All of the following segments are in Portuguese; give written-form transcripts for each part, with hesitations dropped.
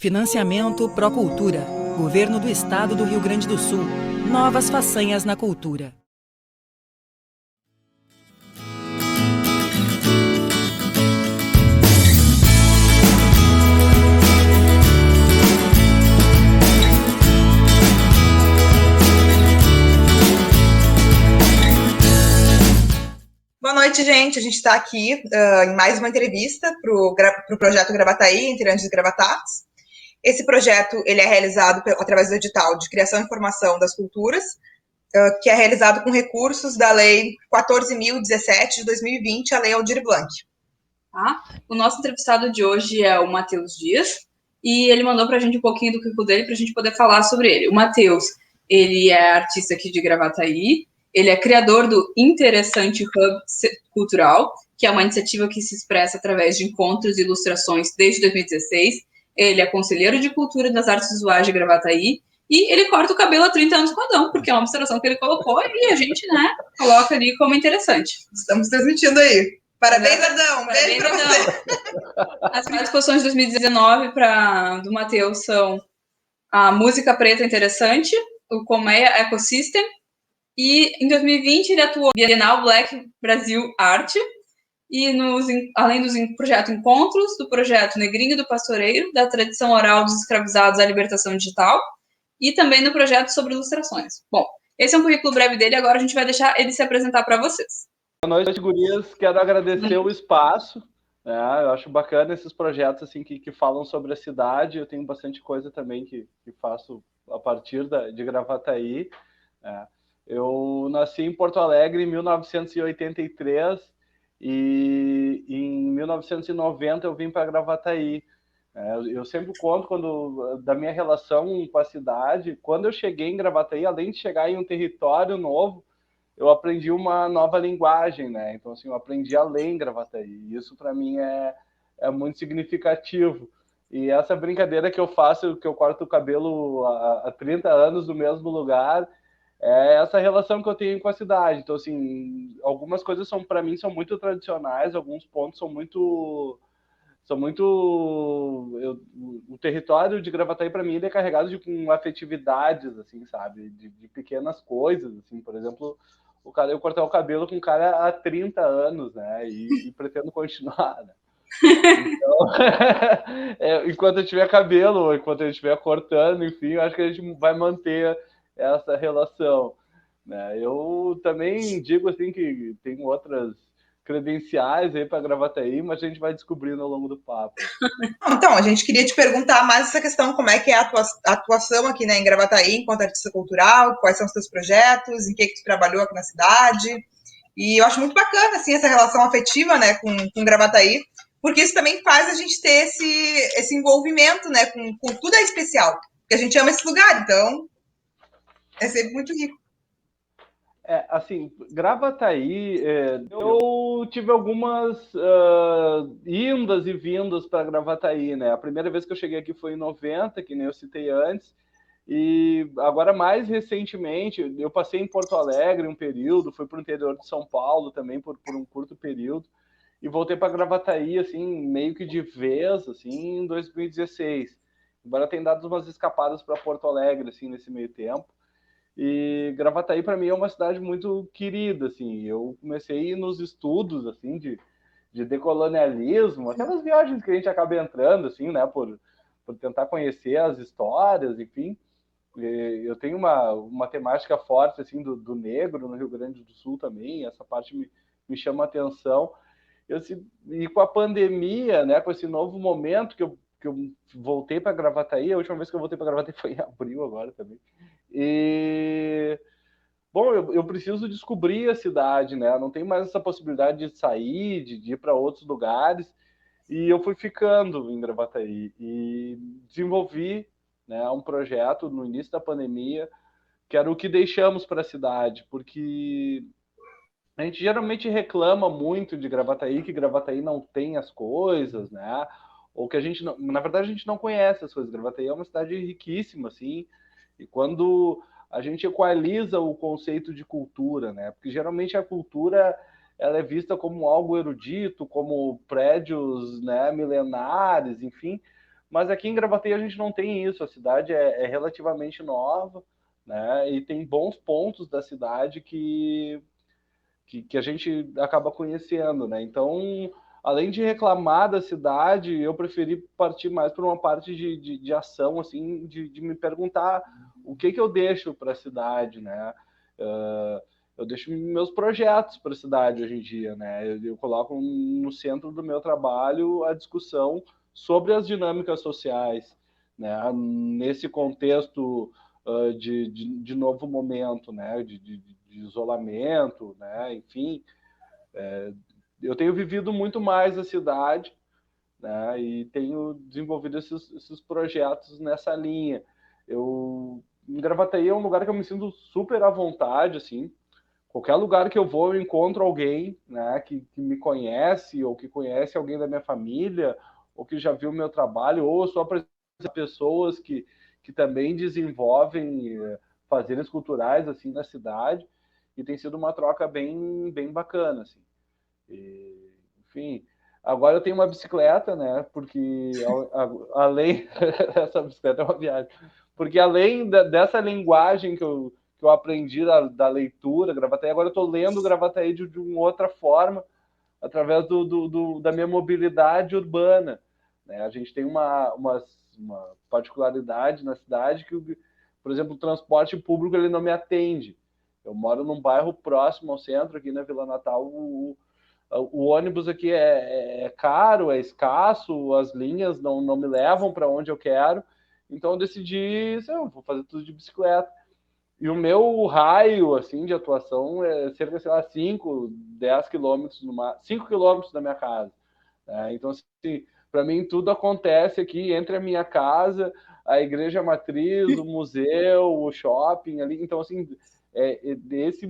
Financiamento Procultura. Governo do Estado do Rio Grande do Sul. Novas façanhas na cultura. Boa noite, gente. A gente está aqui em mais uma entrevista para o projeto Gravataí, Integrantes de Gravatados. Esse projeto ele é realizado através do edital de Criação e Formação das Culturas, que é realizado com recursos da Lei 14.017 de 2020, a Lei Aldir Blanc. O nosso entrevistado de hoje é o Matheus Dias, e ele mandou para a gente um pouquinho do currículo dele para a gente poder falar sobre ele. O Matheus, ele é artista aqui de Gravataí. Ele é criador do Interessante Hub Cultural, que é uma iniciativa que se expressa através de encontros e ilustrações desde 2016. Ele é conselheiro de cultura das artes visuais de Gravataí e ele corta o cabelo há 30 anos com Adão, porque é uma observação que ele colocou e a gente, coloca ali como interessante. Estamos transmitindo aí. Parabéns, Adão! Beijo pra você! As exposições de 2019 do Matheus são a Música Preta Interessante, o Colmeia Ecosystem, e em 2020 ele atuou na Bienal Black Brasil Arte, e além dos projetos Encontros, do projeto Negrinho do Pastoreiro, da tradição oral dos escravizados à libertação digital, e também no projeto sobre ilustrações. Bom, esse é um currículo breve dele, agora a gente vai deixar ele se apresentar para vocês. Boa noite, gurias. Quero agradecer o espaço. Eu acho bacana esses projetos assim, que falam sobre a cidade. Eu tenho bastante coisa também que faço a partir de Gravataí. Eu nasci em Porto Alegre em 1983 e em 1990 eu vim para Gravataí. Eu sempre conto da minha relação com a cidade. Quando eu cheguei em Gravataí, além de chegar em um território novo, eu aprendi uma nova linguagem, né? Então, assim, eu aprendi a ler em Gravataí. E isso, para mim, é muito significativo. E essa brincadeira que eu faço, que eu corto o cabelo há 30 anos no mesmo lugar, é essa relação que eu tenho com a cidade. Então, assim, algumas coisas para mim são muito tradicionais, alguns pontos são muito o território de Gravataí para mim ele é carregado com afetividades, assim, sabe, de pequenas coisas, assim, por exemplo, eu cortar o cabelo com um cara há 30 anos, né, e pretendo continuar, né? Então, enquanto eu tiver cabelo, ou enquanto eu estiver cortando, enfim, eu acho que a gente vai manter essa relação, né? Eu também digo assim que tem outras credenciais aí para Gravataí, mas a gente vai descobrindo ao longo do papo. Então, a gente queria te perguntar mais essa questão, como é que é a atuação aqui, né, em Gravataí enquanto artista cultural, quais são os teus projetos, em que tu trabalhou aqui na cidade. E eu acho muito bacana, assim, essa relação afetiva, né, com Gravataí, porque isso também faz a gente ter esse envolvimento, né, com tudo é especial, porque a gente ama esse lugar, então é sempre muito rico. Assim, Gravataí, eu tive algumas indas e vindas para Gravataí, né? A primeira vez que eu cheguei aqui foi em 90, que nem eu citei antes, e agora mais recentemente, eu passei em Porto Alegre um período, fui para o interior de São Paulo também por um curto período, e voltei para Gravataí, assim, meio que de vez, assim, em 2016. Embora tenha dado umas escapadas para Porto Alegre, assim, nesse meio tempo. E Gravataí para mim é uma cidade muito querida, assim. Eu comecei nos estudos assim de decolonialismo, aquelas viagens que a gente acaba entrando assim, né, por tentar conhecer as histórias, enfim. Eu tenho uma temática forte assim do negro no Rio Grande do Sul também, essa parte me chama a atenção. E com a pandemia, né, com esse novo momento que eu voltei para Gravataí, a última vez que eu voltei para Gravataí foi em abril agora também. E bom, eu preciso descobrir a cidade, né? Não tem mais essa possibilidade de sair, de ir para outros lugares. E eu fui ficando em Gravataí e desenvolvi, né, um projeto no início da pandemia, que era o que deixamos para a cidade, porque a gente geralmente reclama muito de Gravataí, que Gravataí não tem as coisas, né? Ou que a gente não, na verdade a gente não conhece as coisas. Gravataí é uma cidade riquíssima, assim. E quando a gente equaliza o conceito de cultura, né? Porque geralmente a cultura ela é vista como algo erudito, como prédios, né, milenares, enfim. Mas aqui em Gravataí a gente não tem isso, a cidade é relativamente nova, né? E tem bons pontos da cidade que a gente acaba conhecendo, né? Então, além de reclamar da cidade, eu preferi partir mais para uma parte de ação, assim, de me perguntar o que eu deixo para a cidade, né? Eu deixo meus projetos para a cidade hoje em dia, né? Eu coloco no centro do meu trabalho a discussão sobre as dinâmicas sociais, né? Nesse contexto de novo momento, né? De isolamento, né? Enfim, eu tenho vivido muito mais a cidade, né? E tenho desenvolvido esses projetos nessa linha. Em Gravataí é um lugar que eu me sinto super à vontade, assim. Qualquer lugar que eu vou, eu encontro alguém, né, que me conhece, ou que conhece alguém da minha família, ou que já viu o meu trabalho, ou eu sou apresentado a pessoas que também desenvolvem fazeres culturais assim na cidade, e tem sido uma troca bem bacana, assim. Enfim, agora eu tenho uma bicicleta, né? Porque além essa bicicleta é uma viagem, porque além dessa linguagem que eu aprendi da leitura, Gravataí, agora eu estou lendo Gravataí de uma outra forma, através da minha mobilidade urbana, né? A gente tem uma particularidade na cidade que, por exemplo, o transporte público ele não me atende. Eu moro num bairro próximo ao centro, aqui na Vila Natal. O ônibus aqui é caro, é escasso, as linhas não me levam para onde eu quero, então eu decidi, eu vou fazer tudo de bicicleta. E o meu raio assim, de atuação é cerca, sei lá, 5, 10 quilômetros, 5 quilômetros da minha casa. Né? Então, assim, para mim, tudo acontece aqui entre a minha casa, a igreja matriz, o museu, o shopping ali. Então, assim, desse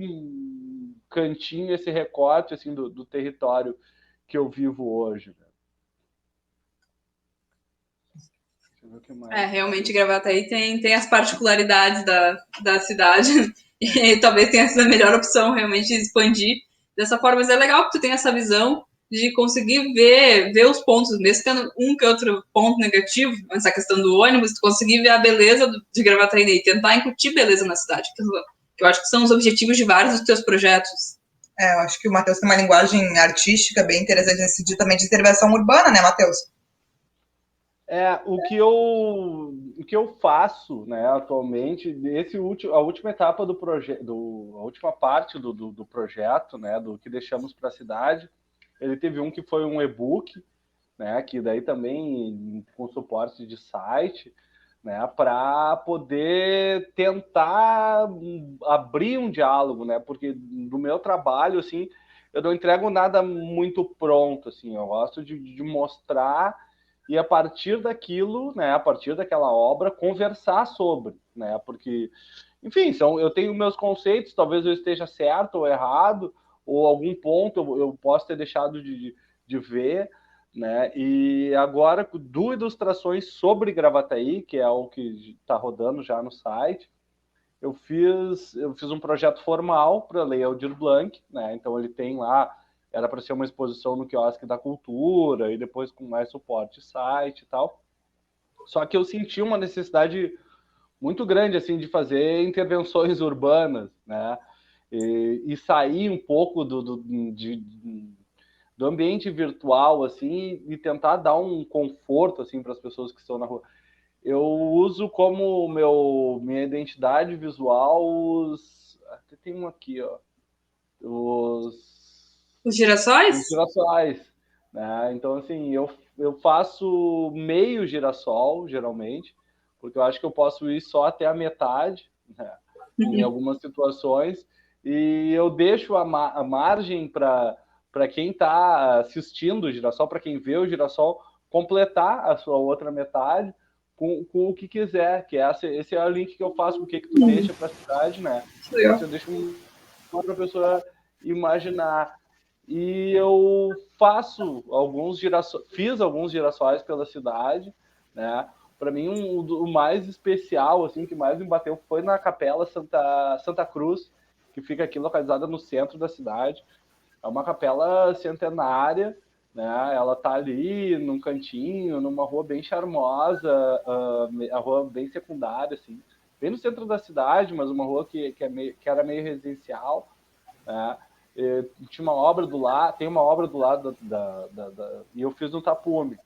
cantinho, esse recorte assim, do território que eu vivo hoje. Né? Deixa eu ver o que mais. Realmente Gravataí tem as particularidades da cidade e talvez tenha sido a melhor opção realmente expandir dessa forma, mas é legal que tu tenha essa visão de conseguir ver os pontos, mesmo tendo um que outro ponto negativo, essa questão do ônibus, tu conseguir ver a beleza de Gravataí e tentar incutir beleza na cidade, que eu acho que são os objetivos de vários dos teus projetos. Eu acho que o Matheus tem uma linguagem artística bem interessante nesse sentido também de intervenção urbana, né, Matheus? O que eu faço, né, atualmente, a última etapa do projeto, a última parte do projeto, né, do que deixamos para a cidade, ele teve que foi um e-book, né, que daí também com suporte de site, né, para poder tentar abrir um diálogo, né, porque do meu trabalho, assim, eu não entrego nada muito pronto, assim, eu gosto de mostrar e a partir daquilo, né, a partir daquela obra, conversar sobre, né, porque, enfim, eu tenho meus conceitos, talvez eu esteja certo ou errado, ou algum ponto eu posso ter deixado de ver, né, e agora, 2 ilustrações sobre Gravataí, que é o que está rodando já no site, eu fiz um projeto formal para a Lei Aldir Blanc, né, então ele tem lá, era para ser uma exposição no Quiosque da Cultura, e depois com mais suporte site e tal. Só que eu senti uma necessidade muito grande assim de fazer intervenções urbanas, né? E sair um pouco do ambiente virtual assim e tentar dar um conforto assim para as pessoas que estão na rua. Eu uso como minha identidade visual tem um aqui, ó, os girassóis? Os girassóis, né? Então, assim, eu faço meio girassol, geralmente, porque eu acho que eu posso ir só até a metade, né? Em algumas situações, e eu deixo a margem para quem está assistindo o girassol, para quem vê o girassol, completar a sua outra metade com o que quiser, que esse é o link que eu faço, o que tu deixa para a cidade, né? Você deixa para a pessoa imaginar. E eu fiz alguns girassóis pela cidade, né? Para mim, o mais especial, assim, que mais me bateu foi na Capela Santa Cruz, que fica aqui localizada no centro da cidade. É uma capela centenária, né? Ela tá ali num cantinho, numa rua bem charmosa, a rua bem secundária, assim, bem no centro da cidade, mas uma rua que era meio residencial, né? Tinha uma obra do lado, tem uma obra do lado e eu fiz no tapume,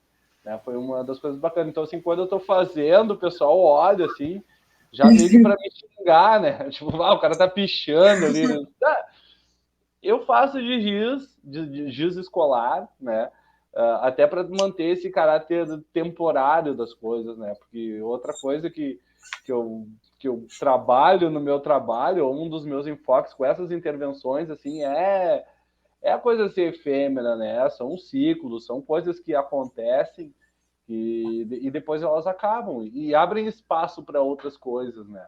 né? Foi uma das coisas bacanas. Então, assim, quando eu tô fazendo, o pessoal olha, assim, já meio que para me xingar, né? Tipo, o cara tá pichando ali. Eu faço de giz escolar, né? Até para manter esse caráter temporário das coisas, né? Porque outra coisa que eu trabalho no meu trabalho, um dos meus enfoques com essas intervenções, assim, é a coisa ser efêmera, né? São ciclos, são coisas que acontecem e depois elas acabam e abrem espaço para outras coisas, né?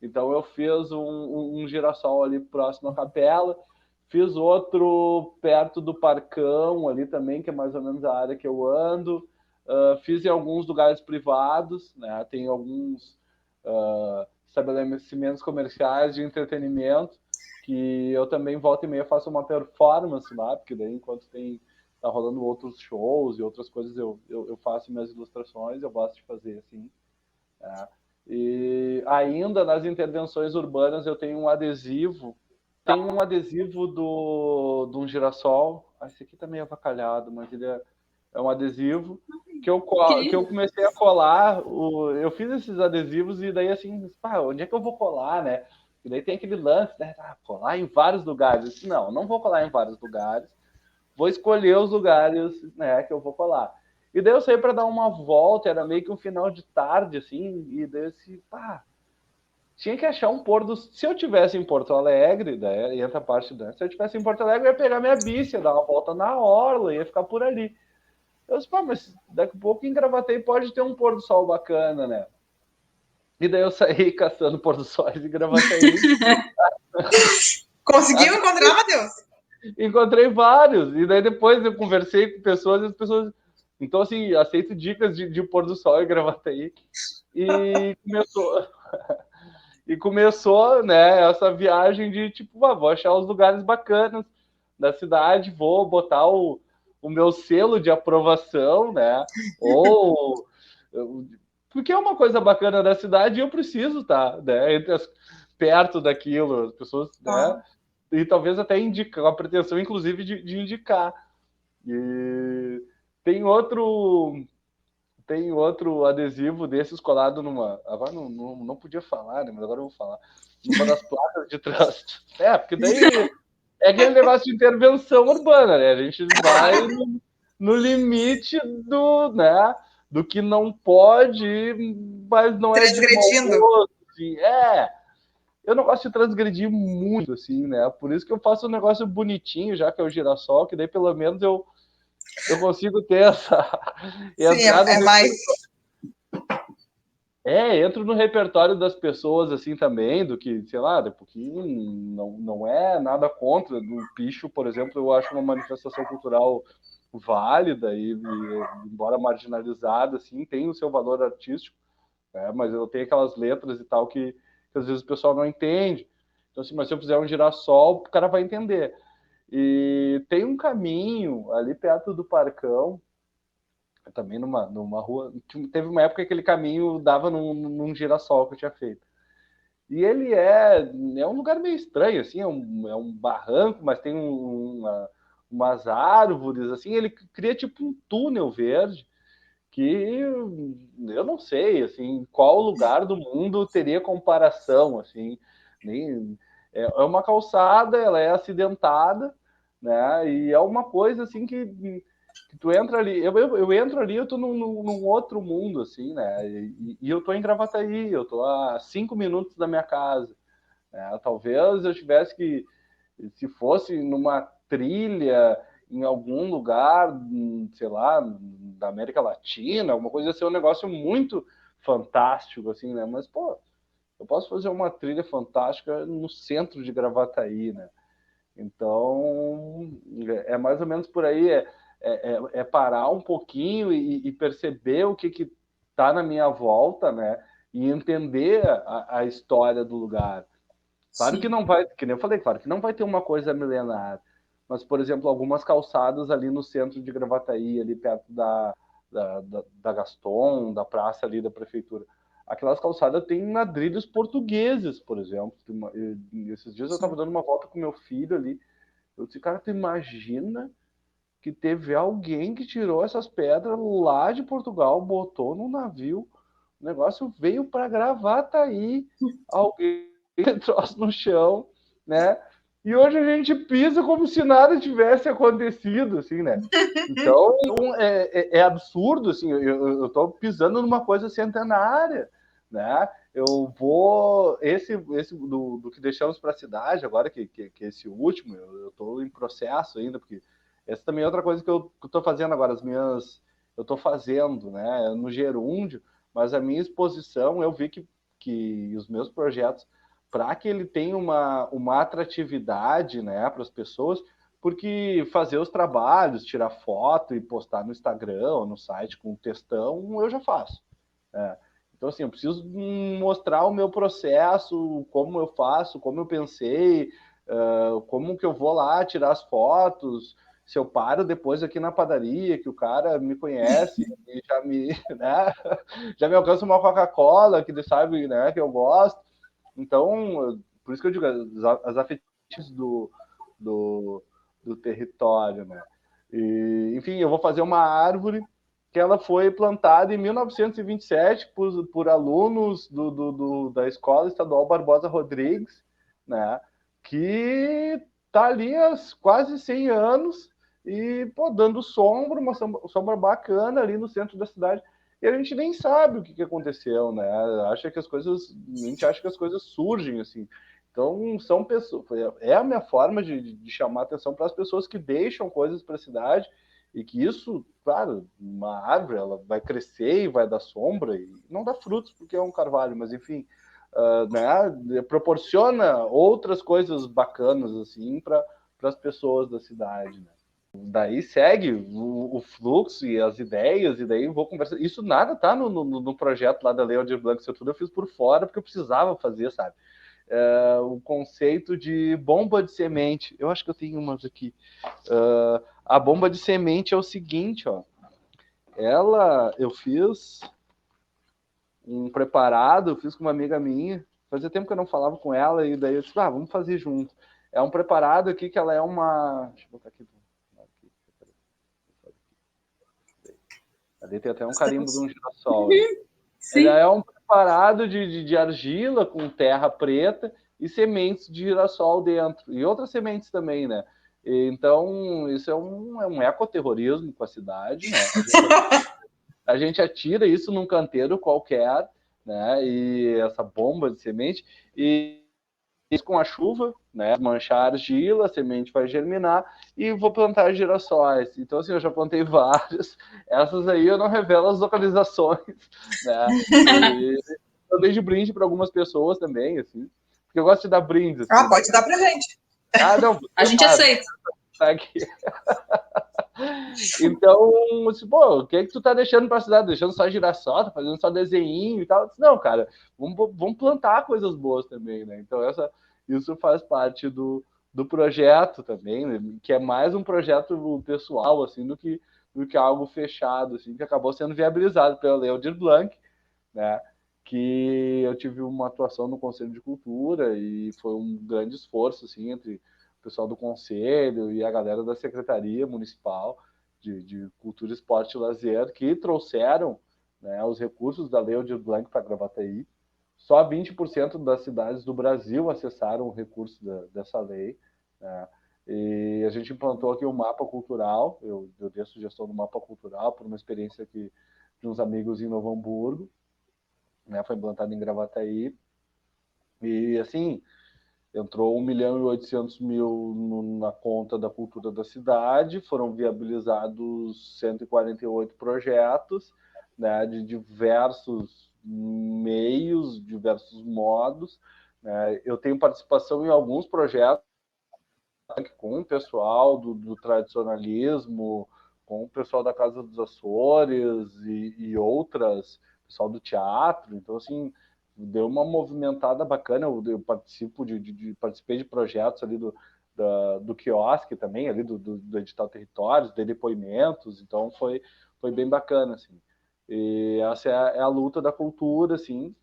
Então eu fiz um girassol ali próximo à capela, fiz outro perto do Parcão ali também, que é mais ou menos a área que eu ando. Fiz em alguns lugares privados, né? Tem alguns estabelecimentos comerciais de entretenimento que eu também volta e meia faço uma performance lá, porque daí enquanto tá rolando outros shows e outras coisas eu faço minhas ilustrações, eu gosto de fazer assim, né? E ainda nas intervenções urbanas eu tenho um adesivo. Tem um adesivo de um girassol. Esse aqui tá meio avacalhado, mas ele é um adesivo que eu comecei a colar. Eu fiz esses adesivos e daí assim, onde é que eu vou colar, né? E daí tem aquele lance, né? Colar em vários lugares. Eu disse, não vou colar em vários lugares. Vou escolher os lugares, né, que eu vou colar. E daí eu saí para dar uma volta, era meio que um final de tarde, assim, e daí assim, tinha que achar um pôr do... Se eu tivesse em Porto Alegre, daí entra a parte da... Se eu tivesse em Porto Alegre, eu ia pegar minha bici, ia dar uma volta na orla, ia ficar por ali. Eu disse, mas daqui a pouco em Gravataí pode ter um pôr do sol bacana, né? E daí eu saí caçando pôr do sol em Gravataí. Conseguiu encontrar, Matheus? Encontrei vários. E daí depois eu conversei com pessoas e as pessoas... Então, assim, aceito dicas de pôr do sol em Gravataí. E começou, né, essa viagem de, tipo, vou achar os lugares bacanas da cidade, vou botar o meu selo de aprovação, né? Porque é uma coisa bacana da cidade e eu preciso estar, né, perto daquilo, as pessoas, né? E talvez até indicar, a pretensão, inclusive, de indicar. E tem outro adesivo desses colado numa... Agora não podia falar, né? Mas agora eu vou falar. Numa das placas de trânsito. Porque daí é aquele negócio de intervenção urbana, né? A gente vai no limite né, do que não pode, mas não é de mau gosto. Assim. Eu não gosto de transgredir muito, assim, né? Por isso que eu faço um negócio bonitinho, já que é o girassol, que daí pelo menos eu consigo ter essa... Sim, é mais... entro no repertório das pessoas, assim, também, do que, sei lá, porque não é nada contra. O picho, por exemplo, eu acho uma manifestação cultural válida e embora marginalizada, assim, tem o seu valor artístico, né? Mas eu tenho aquelas letras e tal que às vezes o pessoal não entende. Então, assim, mas se eu fizer um girassol, o cara vai entender. E tem um caminho ali perto do Parcão, também numa rua. Teve uma época que aquele caminho dava num girassol que eu tinha feito. E ele é um lugar meio estranho, assim, é um barranco, mas tem umas árvores, assim, ele cria tipo um túnel verde que eu não sei, assim, qual lugar do mundo teria comparação, assim, é uma calçada, ela é acidentada, né, e é uma coisa, assim, que tu entra ali, eu entro ali, eu tô num outro mundo, assim, né, e eu tô em Gravataí, eu tô a 5 minutos da minha casa, né, talvez eu tivesse que, se fosse numa trilha em algum lugar, sei lá, da América Latina, alguma coisa, ia ser um negócio muito fantástico, assim, né, mas, pô, eu posso fazer uma trilha fantástica no centro de Gravataí, né, então, é mais ou menos por aí, é parar um pouquinho e perceber o que está na minha volta, né? E entender a história do lugar. Claro Sim. que não vai, que nem eu falei, claro que não vai ter uma coisa milenar, mas, por exemplo, algumas calçadas ali no centro de Gravataí, ali perto da Gaston, da praça ali da prefeitura, aquelas calçadas têm ladrilhos portugueses, por exemplo. Esses dias eu estava dando uma volta com meu filho ali, eu disse, cara, tu imagina que teve alguém que tirou essas pedras lá de Portugal, botou no navio, o negócio veio para Gravataí, alguém trouxe no chão, né? E hoje a gente pisa como se nada tivesse acontecido, assim, né? Então, é absurdo, assim, eu tô pisando numa coisa centenária, né? Eu vou... Esse do que deixamos para a cidade, agora que esse último, eu tô em processo ainda, porque essa também é outra coisa que eu tô fazendo agora, eu tô fazendo, né? No gerúndio, mas a minha exposição, eu vi que os meus projetos, para que ele tenha uma atratividade, né, para as pessoas, porque fazer os trabalhos, tirar foto e postar no Instagram ou no site com textão, eu já faço. Né? Então, assim, eu preciso mostrar o meu processo, como eu faço, como eu pensei, como que eu vou lá tirar as fotos, se eu paro depois aqui na padaria, que o cara me conhece e já me, né, já me alcança uma Coca-Cola, que ele sabe, né, que eu gosto. Então, por isso que eu digo, as afetivas do território, né? E, enfim, eu vou fazer uma árvore que ela foi plantada em 1927 por alunos da Escola Estadual Barbosa Rodrigues, né? Que está ali há quase 100 anos e, pô, dando sombra, uma sombra bacana ali no centro da cidade. E a gente nem sabe o que aconteceu, né? A gente acha que as coisas surgem assim. Então, são pessoas. É a minha forma de chamar atenção para as pessoas que deixam coisas para a cidade e que isso, claro, uma árvore, ela vai crescer e vai dar sombra e não dá frutos porque é um carvalho, mas enfim, né? Proporciona outras coisas bacanas assim para as pessoas da cidade, né? Daí segue o fluxo e as ideias, e daí vou conversar. Isso nada tá no projeto lá da Lei Aldir Blanc, isso tudo eu fiz por fora, porque eu precisava fazer, sabe? O conceito de bomba de semente. Eu acho que eu tenho umas aqui. A bomba de semente é o seguinte, ó. Eu fiz um preparado, eu fiz com uma amiga minha. Fazia tempo que eu não falava com ela, e daí eu disse, vamos fazer junto. É um preparado aqui que ela é uma... Deixa eu botar aqui. Ali tem até um carimbo de um girassol. Ele é um preparado de argila com terra preta e sementes de girassol dentro. E outras sementes também, né? Então, isso é um ecoterrorismo com a cidade, né? A gente atira isso num canteiro qualquer, né? E essa bomba de semente, e isso com a chuva, né? Manchar a argila, a semente vai germinar e vou plantar girassóis. Então, assim, eu já plantei várias. Essas aí eu não revelo as localizações, né? E eu dei de brinde para algumas pessoas também, assim. Porque eu gosto de dar brindes. Assim, pode dar pra gente. Não, a gente aceita. Tá aqui. Então, pô, o que tu tá deixando pra cidade? Deixando só girassol, tá fazendo só desenho e tal? Disse, não, cara, vamos plantar coisas boas também, né? Então, isso faz parte do projeto também, né? Que é mais um projeto pessoal, assim, do que algo fechado, assim, que acabou sendo viabilizado pela Lei Aldir Blanc, né? Que eu tive uma atuação no Conselho de Cultura e foi um grande esforço, assim, entre o pessoal do Conselho e a galera da Secretaria Municipal de Cultura, Esporte e Lazer, que trouxeram, né, os recursos da Lei Aldir Blanc para Gravataí. Só 20% das cidades do Brasil acessaram o recurso dessa lei, né? E a gente implantou aqui um mapa cultural, eu dei a sugestão do mapa cultural por uma experiência aqui de uns amigos em Novo Hamburgo, né? Foi implantado em Gravataí, e assim, entrou 1.800.000 na conta da cultura da cidade, foram viabilizados 148 projetos, né, de diversos meios, diversos modos, né? Eu tenho participação em alguns projetos com o pessoal do tradicionalismo, com o pessoal da Casa dos Açores e outras, pessoal do teatro. Então, assim, deu uma movimentada bacana. Eu participei de projetos ali do quiosque também, ali do Edital Territórios, de depoimentos, então foi bem bacana, assim. E essa é a luta da cultura, assim,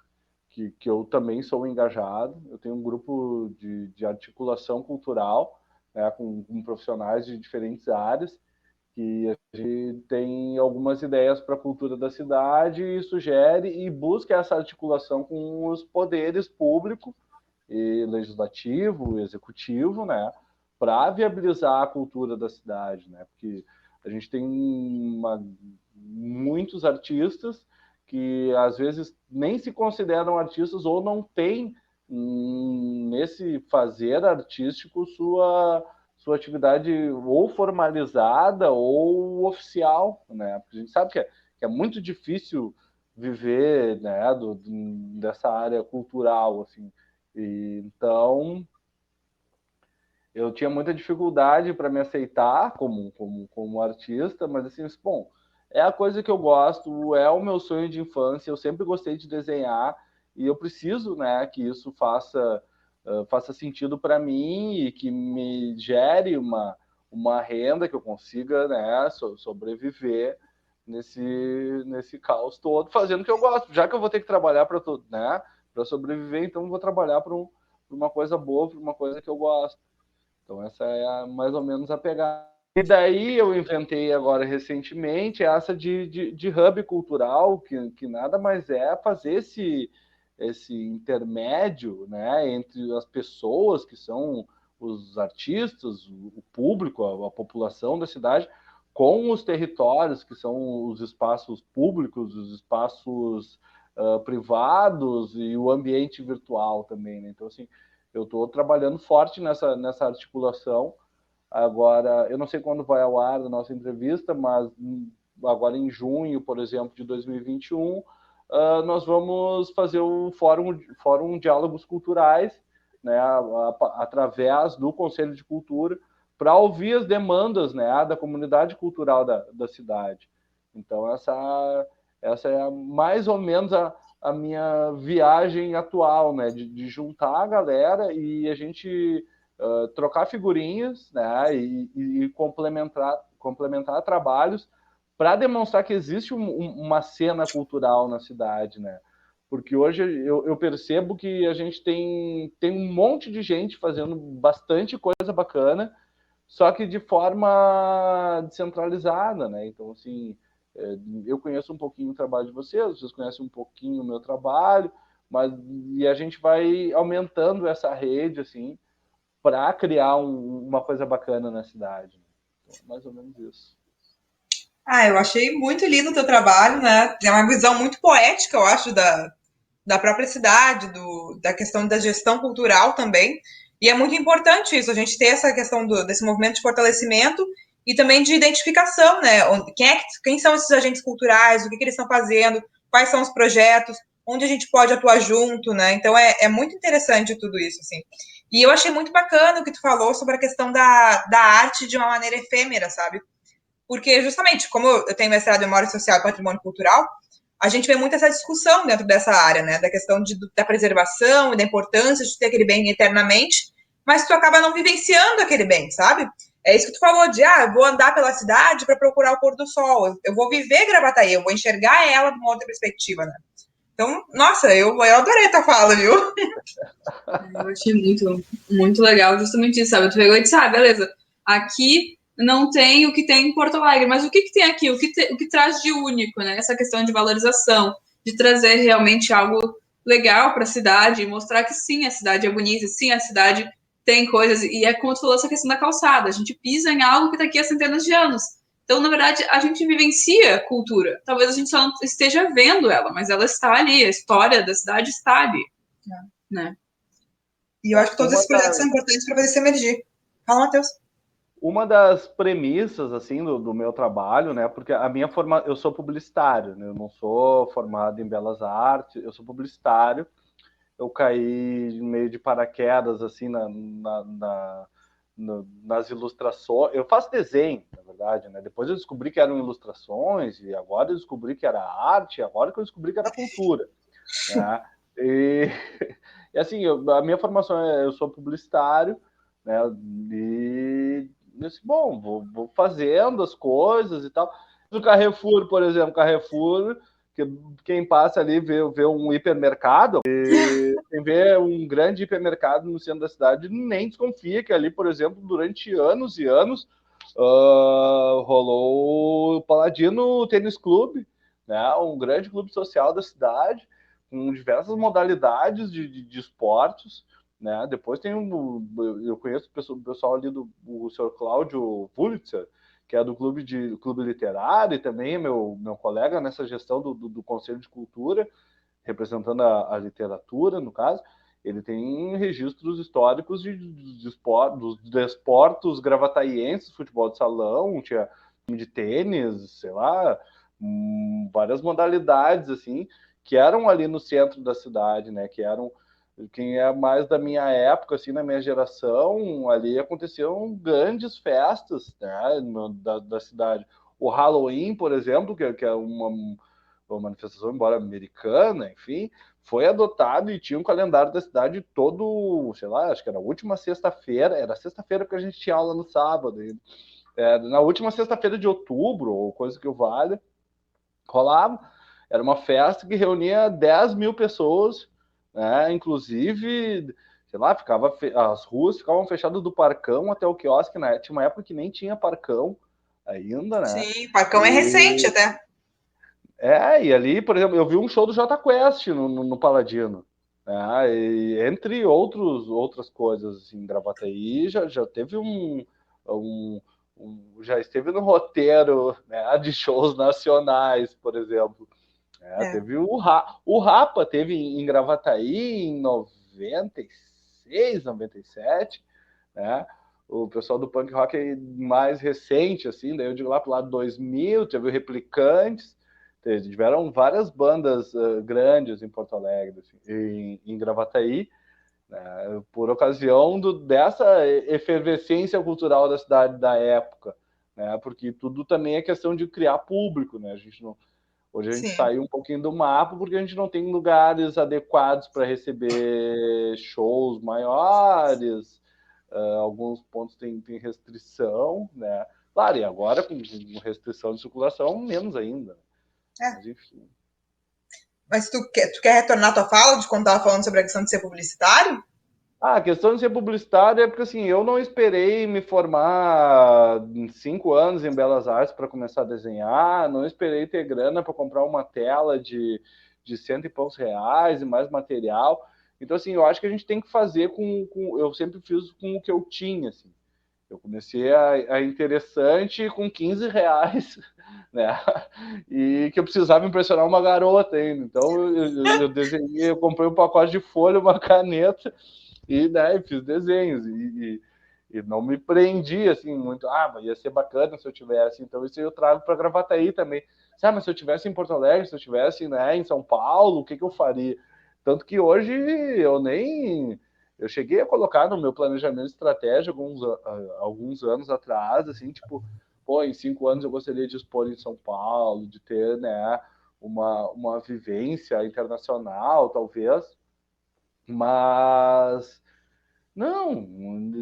que eu também sou engajado. Eu tenho um grupo de articulação cultural, né, com profissionais de diferentes áreas, que a gente tem algumas ideias para a cultura da cidade e sugere e busca essa articulação com os poderes público e legislativo, executivo, né, para viabilizar a cultura da cidade, né, porque a gente tem muitos artistas que às vezes nem se consideram artistas ou não têm nesse fazer artístico sua atividade ou formalizada ou oficial, né? Porque a gente sabe que é muito difícil viver, né, dessa área cultural, assim. Então, eu tinha muita dificuldade para me aceitar como artista, mas assim, bom, é a coisa que eu gosto, é o meu sonho de infância, eu sempre gostei de desenhar e eu preciso, né, que isso faça sentido para mim e que me gere uma renda que eu consiga, né, sobreviver nesse caos todo, fazendo o que eu gosto. Já que eu vou ter que trabalhar para né, para sobreviver, então eu vou trabalhar para uma coisa boa, para uma coisa que eu gosto. Então essa é mais ou menos a pegada. E daí eu inventei agora recentemente essa de hub cultural, que nada mais é fazer esse intermédio, né, entre as pessoas que são os artistas, o público, a população da cidade, com os territórios, que são os espaços públicos, os espaços privados e o ambiente virtual também, né? Então, assim, eu estou trabalhando forte nessa articulação. Agora, eu não sei quando vai ao ar a nossa entrevista, mas agora em junho, por exemplo, de 2021, nós vamos fazer o Fórum Diálogos Culturais, né, através do Conselho de Cultura, para ouvir as demandas, né, da comunidade cultural da cidade. Então, essa é mais ou menos a minha viagem atual, né, de juntar a galera e a gente trocar figurinhas, né, e complementar trabalhos para demonstrar que existe uma cena cultural na cidade, né? Porque hoje eu percebo que a gente tem um monte de gente fazendo bastante coisa bacana, só que de forma descentralizada, né? Então, assim, eu conheço um pouquinho o trabalho de vocês conhecem um pouquinho o meu trabalho, e a gente vai aumentando essa rede, assim, para criar uma coisa bacana na cidade. Então, mais ou menos isso. Eu achei muito lindo o teu trabalho, né? É uma visão muito poética, eu acho, da própria cidade, da questão da gestão cultural também. E é muito importante isso, a gente ter essa questão desse movimento de fortalecimento e também de identificação, né? Quem são esses agentes culturais, o que eles estão fazendo, quais são os projetos, onde a gente pode atuar junto, né? Então é muito interessante tudo isso, assim. E eu achei muito bacana o que tu falou sobre a questão da arte de uma maneira efêmera, sabe? Porque, justamente, como eu tenho mestrado em Memória Social e Patrimônio Cultural, a gente vê muito essa discussão dentro dessa área, né? Da questão da preservação e da importância de ter aquele bem eternamente, mas tu acaba não vivenciando aquele bem, sabe? É isso que tu falou eu vou andar pela cidade para procurar o pôr do sol, eu vou viver Gravataí, eu vou enxergar ela de uma outra perspectiva, né? Então, nossa, eu adorei a tua fala, viu? Eu achei muito, muito legal justamente isso, sabe? Tu pegou e disse, beleza, aqui não tem o que tem em Porto Alegre, mas o que tem aqui? O que traz de único, né? Essa questão de valorização, de trazer realmente algo legal para a cidade, mostrar que sim, a cidade é bonita, sim, a cidade tem coisas, e é como tu falou, essa questão da calçada, a gente pisa em algo que está aqui há centenas de anos. Então, na verdade, a gente vivencia cultura. Talvez a gente só não esteja vendo ela, mas ela está ali, a história da cidade está ali, né? E eu acho que todos esses projetos são importantes para fazer se emergir. Fala, Matheus. Uma das premissas, assim, do meu trabalho, né, porque eu sou publicitário, né, eu não sou formado em Belas Artes, eu sou publicitário, eu caí meio de paraquedas, assim, nas ilustrações, eu faço desenho, na verdade, né, depois eu descobri que eram ilustrações, e agora eu descobri que era arte, e agora que eu descobri que era cultura, né, e assim, a minha formação eu sou publicitário, né? E disse, bom, vou fazendo as coisas e tal. Do Carrefour, por exemplo, Carrefour, que quem passa ali vê um hipermercado, quem vê um grande hipermercado no centro da cidade nem desconfia que ali, por exemplo, durante anos e anos, rolou o Paladino Tênis Clube, né? Um grande clube social da cidade, com diversas modalidades de esportes, né? Depois tem eu conheço o pessoal ali o senhor Cláudio Pulitzer, que é do clube literário, e também meu colega nessa gestão do Conselho de Cultura, representando a literatura, no caso. Ele tem registros históricos dos desportos gravataienses, futebol de salão, tinha time de tênis, sei lá, várias modalidades, assim, que eram ali no centro da cidade, né, que eram quem é mais da minha época, assim, na minha geração, ali aconteciam grandes festas, né, da cidade. O Halloween, por exemplo, que é uma manifestação, embora americana, enfim, foi adotado e tinha um calendário da cidade todo, sei lá, acho que era a última sexta-feira, era sexta-feira porque a gente tinha aula no sábado, na última sexta-feira de outubro, ou coisa que o valha, rolava, era uma festa que reunia 10 mil pessoas, né? Inclusive, sei lá, as ruas ficavam fechadas do Parcão até o quiosque, né? Tinha uma época que nem tinha Parcão ainda, né? Sim, o Parcão é recente E, até. e ali, por exemplo, eu vi um show do Jota Quest no Paladino, né? E, entre outras coisas, assim, Gravataí já teve já esteve no roteiro, né, de shows nacionais, por exemplo. Teve o Rapa, teve em Gravataí em 96, 97, né? O pessoal do punk rock mais recente, assim, daí eu digo lá pro lado 2000, teve o Replicantes, tiveram várias bandas grandes em Porto Alegre, assim, em Gravataí, né, por ocasião dessa efervescência cultural da cidade da época, né? Porque tudo também é questão de criar público, né? Hoje a gente Sim. saiu um pouquinho do mapa porque a gente não tem lugares adequados para receber shows maiores, alguns pontos tem restrição, né? Claro, e agora com restrição de circulação, menos ainda. Mas enfim. Mas tu quer retornar à tua fala de quando estava falando sobre a questão de ser publicitário? A questão de ser publicitário é porque assim, eu não esperei me formar em 5 anos em Belas Artes para começar a desenhar, não esperei ter grana para comprar uma tela de cento e poucos reais e mais material. Então, assim, eu acho que a gente tem que fazer eu sempre fiz com o que eu tinha, assim. Eu comecei a interessante com 15 reais, né? E que eu precisava impressionar uma garota ainda. Então, eu desenhei, eu comprei um pacote de folha, uma caneta, e daí fiz desenhos e não me prendi assim muito. Mas ia ser bacana se eu tivesse. Então isso eu trago para Gravataí também. Mas se eu tivesse em Porto Alegre, se eu tivesse, né, em São Paulo, o que eu faria? Tanto que hoje eu cheguei a colocar no meu planejamento estratégico alguns anos atrás, assim, tipo, em 5 anos eu gostaria de expor em São Paulo, de ter, né, uma vivência internacional, talvez. Mas não,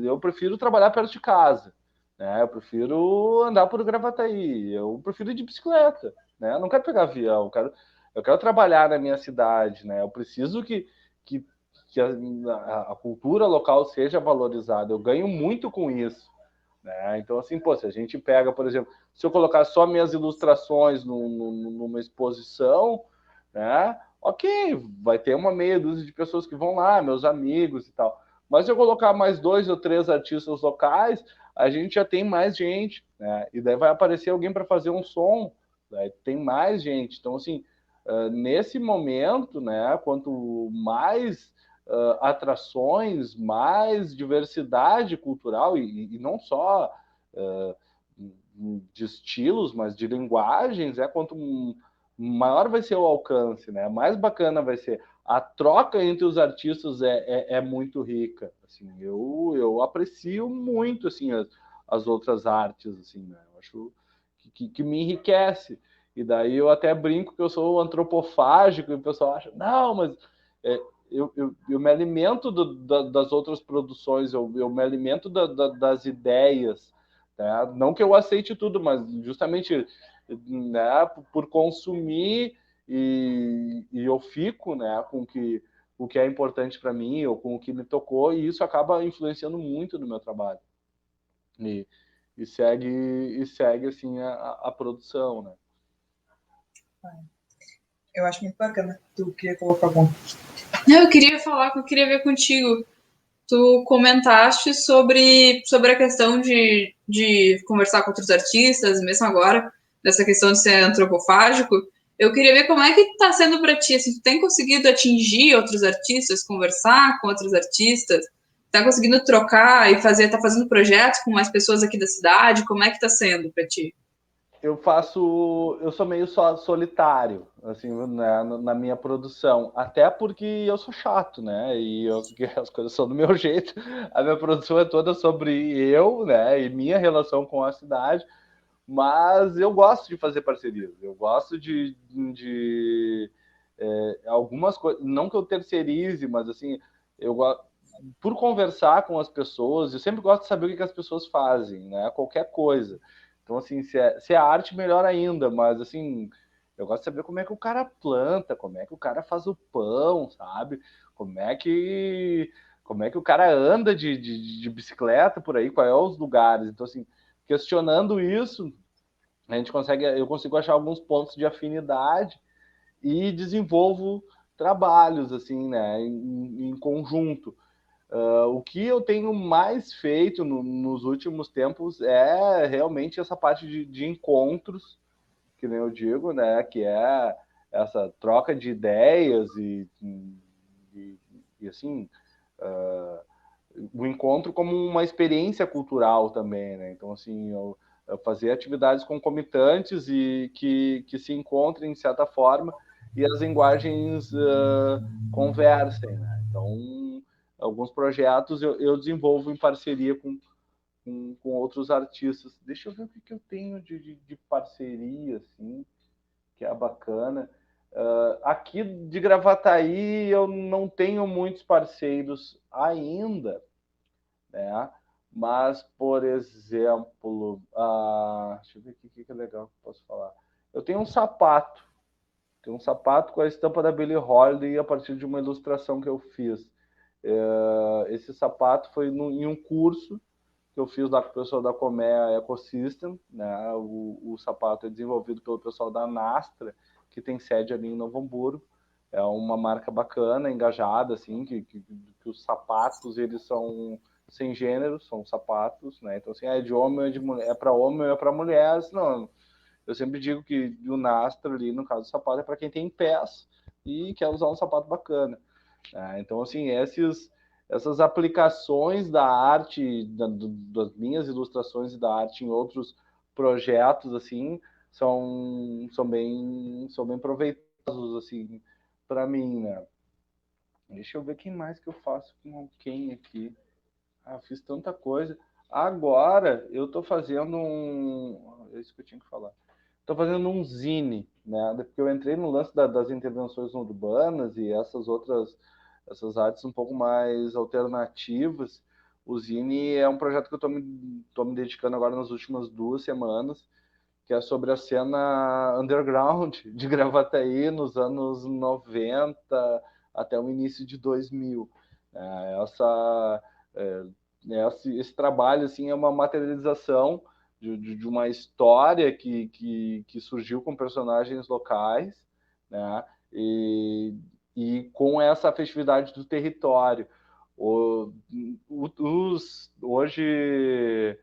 eu prefiro trabalhar perto de casa, né? Eu prefiro andar por Gravataí, eu prefiro ir de bicicleta, né? Eu não quero pegar avião, eu quero trabalhar na minha cidade, né? Eu preciso que a cultura local seja valorizada. Eu ganho muito com isso, né? Então, assim, se a gente pega, por exemplo, se eu colocar só minhas ilustrações numa exposição, né? Ok, vai ter uma meia dúzia de pessoas que vão lá, meus amigos e tal. Mas se eu colocar mais 2 ou 3 artistas locais, a gente já tem mais gente, né? E daí vai aparecer alguém para fazer um som, daí tem mais gente. Então, assim, nesse momento, né? Quanto mais atrações, mais diversidade cultural e não só de estilos, mas de linguagens, quanto maior vai ser o alcance, né? Mais bacana vai ser. A troca entre os artistas é muito rica. Assim, eu aprecio muito assim as outras artes, assim, né? Eu acho que me enriquece. E daí eu até brinco que eu sou antropofágico e o pessoal acha, não, mas eu me alimento das outras produções, eu me alimento das ideias, né? Não que eu aceite tudo, mas justamente, né, por consumir e eu fico, né, com o que é importante para mim ou com o que me tocou, e isso acaba influenciando muito no meu trabalho. E segue assim a produção, né? Eu acho muito bacana. Tu queria colocar algum? Não, eu queria ver contigo. Tu comentaste sobre a questão de conversar com outros artistas, mesmo agora, dessa questão de ser antropofágico. Eu queria ver como é que está sendo para ti. Assim, tu tem conseguido atingir outros artistas, conversar com outros artistas? Tá conseguindo trocar e tá fazendo projetos com mais pessoas aqui da cidade? Como é que está sendo para ti? Eu sou meio solitário, assim, né, na minha produção, até porque eu sou chato, né, e as coisas são do meu jeito, a minha produção é toda sobre eu, né, e minha relação com a cidade, mas eu gosto de fazer parcerias, eu gosto de algumas coisas, não que eu terceirize, mas assim, eu por conversar com as pessoas, eu sempre gosto de saber o que as pessoas fazem, né, qualquer coisa. Então, assim, se é arte, melhor ainda, mas, assim, eu gosto de saber como é que o cara planta, como é que o cara faz o pão, sabe? Como é que o cara anda de bicicleta por aí, quais são os lugares. Então, assim, questionando isso, eu consigo achar alguns pontos de afinidade e desenvolvo trabalhos, assim, né, em conjunto. O que eu tenho mais feito nos últimos tempos é realmente essa parte de encontros, que nem eu digo, né? Que é essa troca de ideias e assim, o encontro como uma experiência cultural também, né? Então, assim, eu fazer atividades concomitantes e que se encontrem de certa forma e as linguagens conversem, né? Então, alguns projetos eu desenvolvo em parceria com outros artistas. Deixa eu ver o que eu tenho de parceria, assim, que é bacana. Aqui de Gravataí eu não tenho muitos parceiros ainda, né? Mas, por exemplo, deixa eu ver aqui o que é legal que eu posso falar. Eu tenho um sapato. Tem um sapato com a estampa da Billie Holiday a partir de uma ilustração que eu fiz. Esse sapato foi em um curso que eu fiz lá com o pessoal da Comea Ecosystem, né? O sapato é desenvolvido pelo pessoal da Nastra, que tem sede ali em Novo Hamburgo. É uma marca bacana, engajada, assim, que os sapatos, eles são sem gênero, são sapatos, né? Então, assim, é de homem, é de mulher, é para homem, é para mulher, não. Eu sempre digo que o Nastra ali, no caso do sapato, é para quem tem pés e quer usar um sapato bacana. Então, assim, essas aplicações da arte, das minhas ilustrações e da arte em outros projetos, assim, são bem proveitosos, assim, para mim, né? Deixa eu ver quem mais que eu faço com quem aqui. Fiz tanta coisa. Agora, eu tô fazendo é isso que eu tinha que falar. Estou fazendo um zine, né? Porque eu entrei no lance das intervenções urbanas e essas artes um pouco mais alternativas. O zine é um projeto que eu estou me dedicando agora nas últimas 2 semanas, que é sobre a cena underground de Gravataí nos anos 90 até o início de 2000. Esse trabalho assim, é uma materialização de uma história que surgiu com personagens locais, né? E com essa festividade do território. Hoje,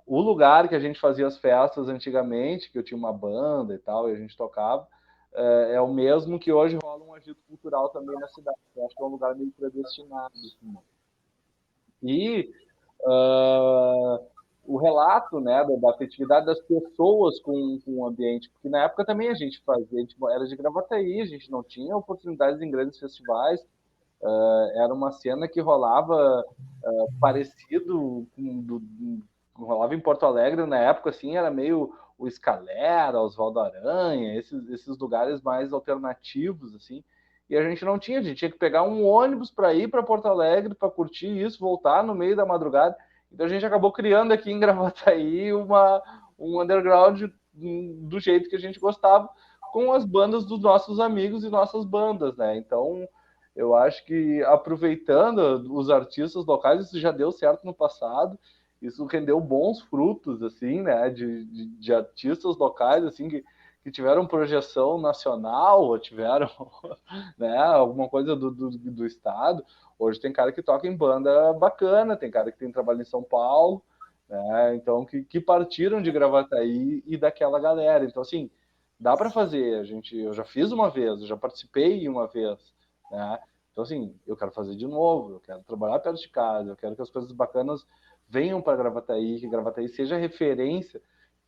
o lugar que a gente fazia as festas antigamente, que eu tinha uma banda e tal, e a gente tocava, é o mesmo que hoje rola um agito cultural também na cidade. Eu acho que é um lugar meio predestinado. Assim. E o relato, né, da afetividade das pessoas com o ambiente, porque na época também a gente era de Gravataí, a gente não tinha oportunidades em grandes festivais, era uma cena que rolava parecido rolava em Porto Alegre na época, assim, era meio o Escalera, Oswaldo Aranha, esses lugares mais alternativos, assim, e a gente não tinha, a gente tinha que pegar um ônibus para ir para Porto Alegre, para curtir isso, voltar no meio da madrugada. Então a gente acabou criando aqui em Gravataí um underground do jeito que a gente gostava, com as bandas dos nossos amigos e nossas bandas, né? Então, eu acho que aproveitando os artistas locais, isso já deu certo no passado, isso rendeu bons frutos, assim, né? De artistas locais, assim, que tiveram projeção nacional, ou tiveram, né, alguma coisa do estado. Hoje tem cara que toca em banda bacana, tem cara que tem trabalho em São Paulo, né? Então, que partiram de Gravataí e daquela galera. Então, assim, dá para fazer. Eu já fiz uma vez, eu já participei uma vez, né? Então, assim, eu quero fazer de novo, eu quero trabalhar perto de casa, eu quero que as coisas bacanas venham para Gravataí, que Gravataí seja referência.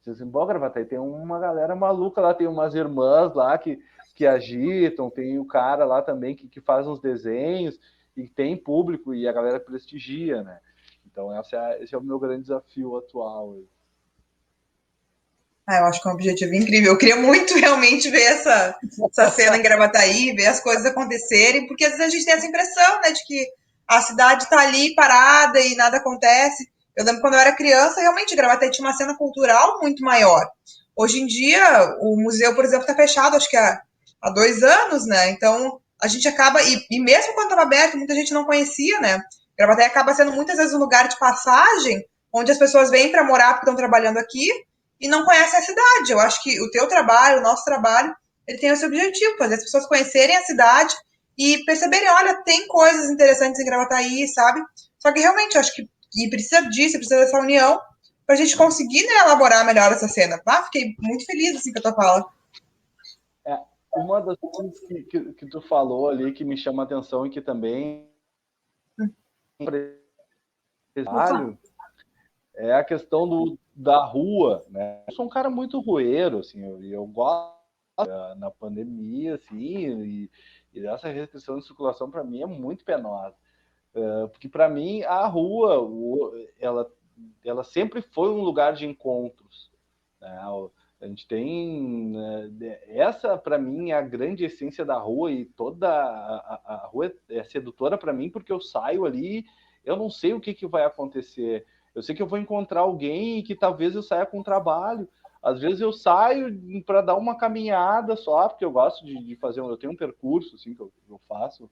Assim, bom, Gravataí tem uma galera maluca lá, tem umas irmãs lá que agitam, tem o cara lá também que faz uns desenhos, e tem público, e a galera prestigia, né? Então, esse é o meu grande desafio atual. Eu acho que é um objetivo incrível. Eu queria muito realmente ver essa cena em Gravataí, ver as coisas acontecerem, porque às vezes a gente tem essa impressão, né, de que a cidade está ali parada e nada acontece. Eu lembro quando eu era criança, realmente Gravataí tinha uma cena cultural muito maior. Hoje em dia, o museu, por exemplo, está fechado, acho que há 2 anos, né? Então, a gente acaba, e mesmo quando estava aberto, muita gente não conhecia, né? Gravataí acaba sendo muitas vezes um lugar de passagem, onde as pessoas vêm para morar porque estão trabalhando aqui, e não conhecem a cidade. Eu acho que o teu trabalho, o nosso trabalho, ele tem esse objetivo, fazer as pessoas conhecerem a cidade e perceberem, olha, tem coisas interessantes em Gravataí, sabe? Só que realmente, eu acho que precisa disso, precisa dessa união pra gente conseguir, né, elaborar melhor essa cena. Fiquei muito feliz, assim, com a tua fala. Uma das coisas que tu falou ali que me chama a atenção e que também é a questão da rua, né? Eu sou um cara muito rueiro, assim, eu gosto na pandemia, assim, e essa restrição de circulação para mim é muito penosa, porque para mim a rua, ela sempre foi um lugar de encontros, né? A gente tem, né, essa para mim é a grande essência da rua, e toda a rua é sedutora para mim, porque eu saio ali, eu não sei o que vai acontecer. Eu sei que eu vou encontrar alguém e que talvez eu saia com trabalho. Às vezes eu saio para dar uma caminhada só, porque eu gosto de fazer. Eu tenho um percurso assim, que eu faço,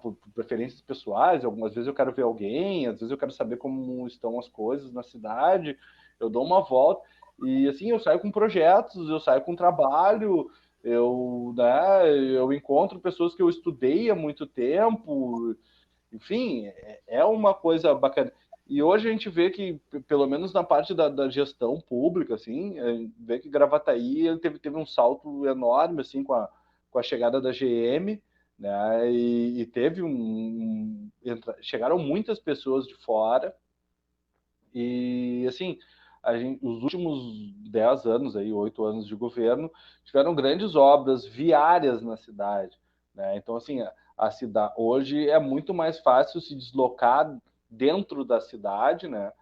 por preferências pessoais. Algumas vezes eu quero ver alguém, às vezes eu quero saber como estão as coisas na cidade. Eu dou uma volta e assim eu saio com projetos, eu saio com trabalho. Eu encontro pessoas que eu estudei há muito tempo. Enfim, é uma coisa bacana. E hoje a gente vê que, pelo menos na parte da gestão pública, assim, vê que Gravataí teve um salto enorme, assim, com a chegada da GM, né? E teve chegaram muitas pessoas de fora. E, assim, os últimos 10 anos, aí, 8 anos de governo, tiveram grandes obras viárias na cidade, né? Então, assim, a cidade hoje é muito mais fácil se deslocar dentro da cidade, né?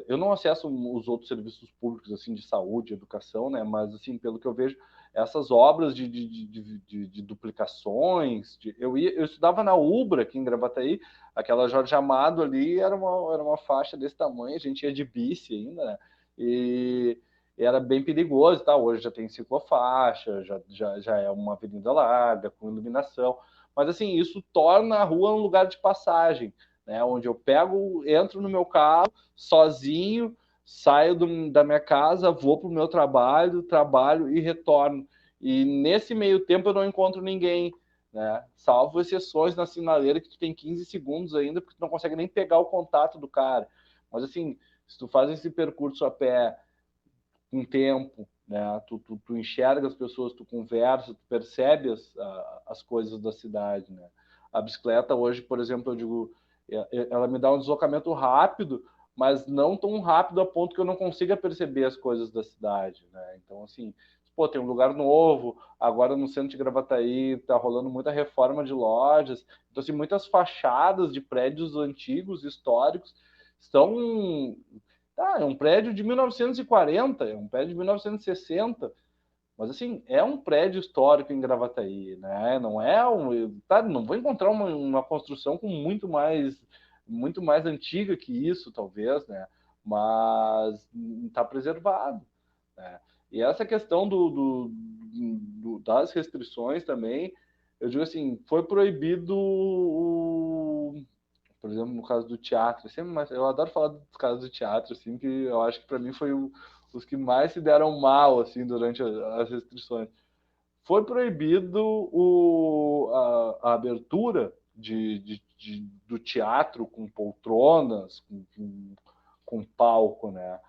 Eu não acesso os outros serviços públicos, assim, de saúde, educação, né? Mas, assim, pelo que eu vejo, essas obras de duplicações, eu estudava na Ubra, aqui em Gravataí, aquela Jorge Amado ali era uma faixa desse tamanho, a gente ia de bici ainda, né? E era bem perigoso, tá? Hoje já tem ciclofaixa, já é uma avenida larga, com iluminação, mas, assim, isso torna a rua um lugar de passagem, né? Onde eu entro no meu carro sozinho, saio da minha casa, vou para o meu trabalho e retorno. E nesse meio tempo eu não encontro ninguém, né? Salvo exceções na sinaleira que tu tem 15 segundos ainda, porque tu não consegue nem pegar o contato do cara. Mas, assim, se tu faz esse percurso a pé com tempo, né? Tu enxerga as pessoas, tu conversa, tu percebe as coisas da cidade, né? A bicicleta hoje, por exemplo, eu digo, ela me dá um deslocamento rápido, mas não tão rápido a ponto que eu não consiga perceber as coisas da cidade, né? Então, assim, pô, tem um lugar novo, agora no centro de Gravataí tá rolando muita reforma de lojas, então, assim, muitas fachadas de prédios antigos, históricos, estão... é um prédio de 1940, é um prédio de 1960, Mas, assim, é um prédio histórico em Gravataí, né? Não é não vou encontrar uma construção com muito mais antiga que isso, talvez, né? Mas está preservado, né? E essa questão das restrições também, eu digo assim, foi proibido por exemplo, no caso do teatro, eu adoro falar dos casos do teatro, assim, que eu acho que para mim foi os que mais se deram mal, assim, durante as restrições. Foi proibido a abertura do teatro com poltronas, com palco, né?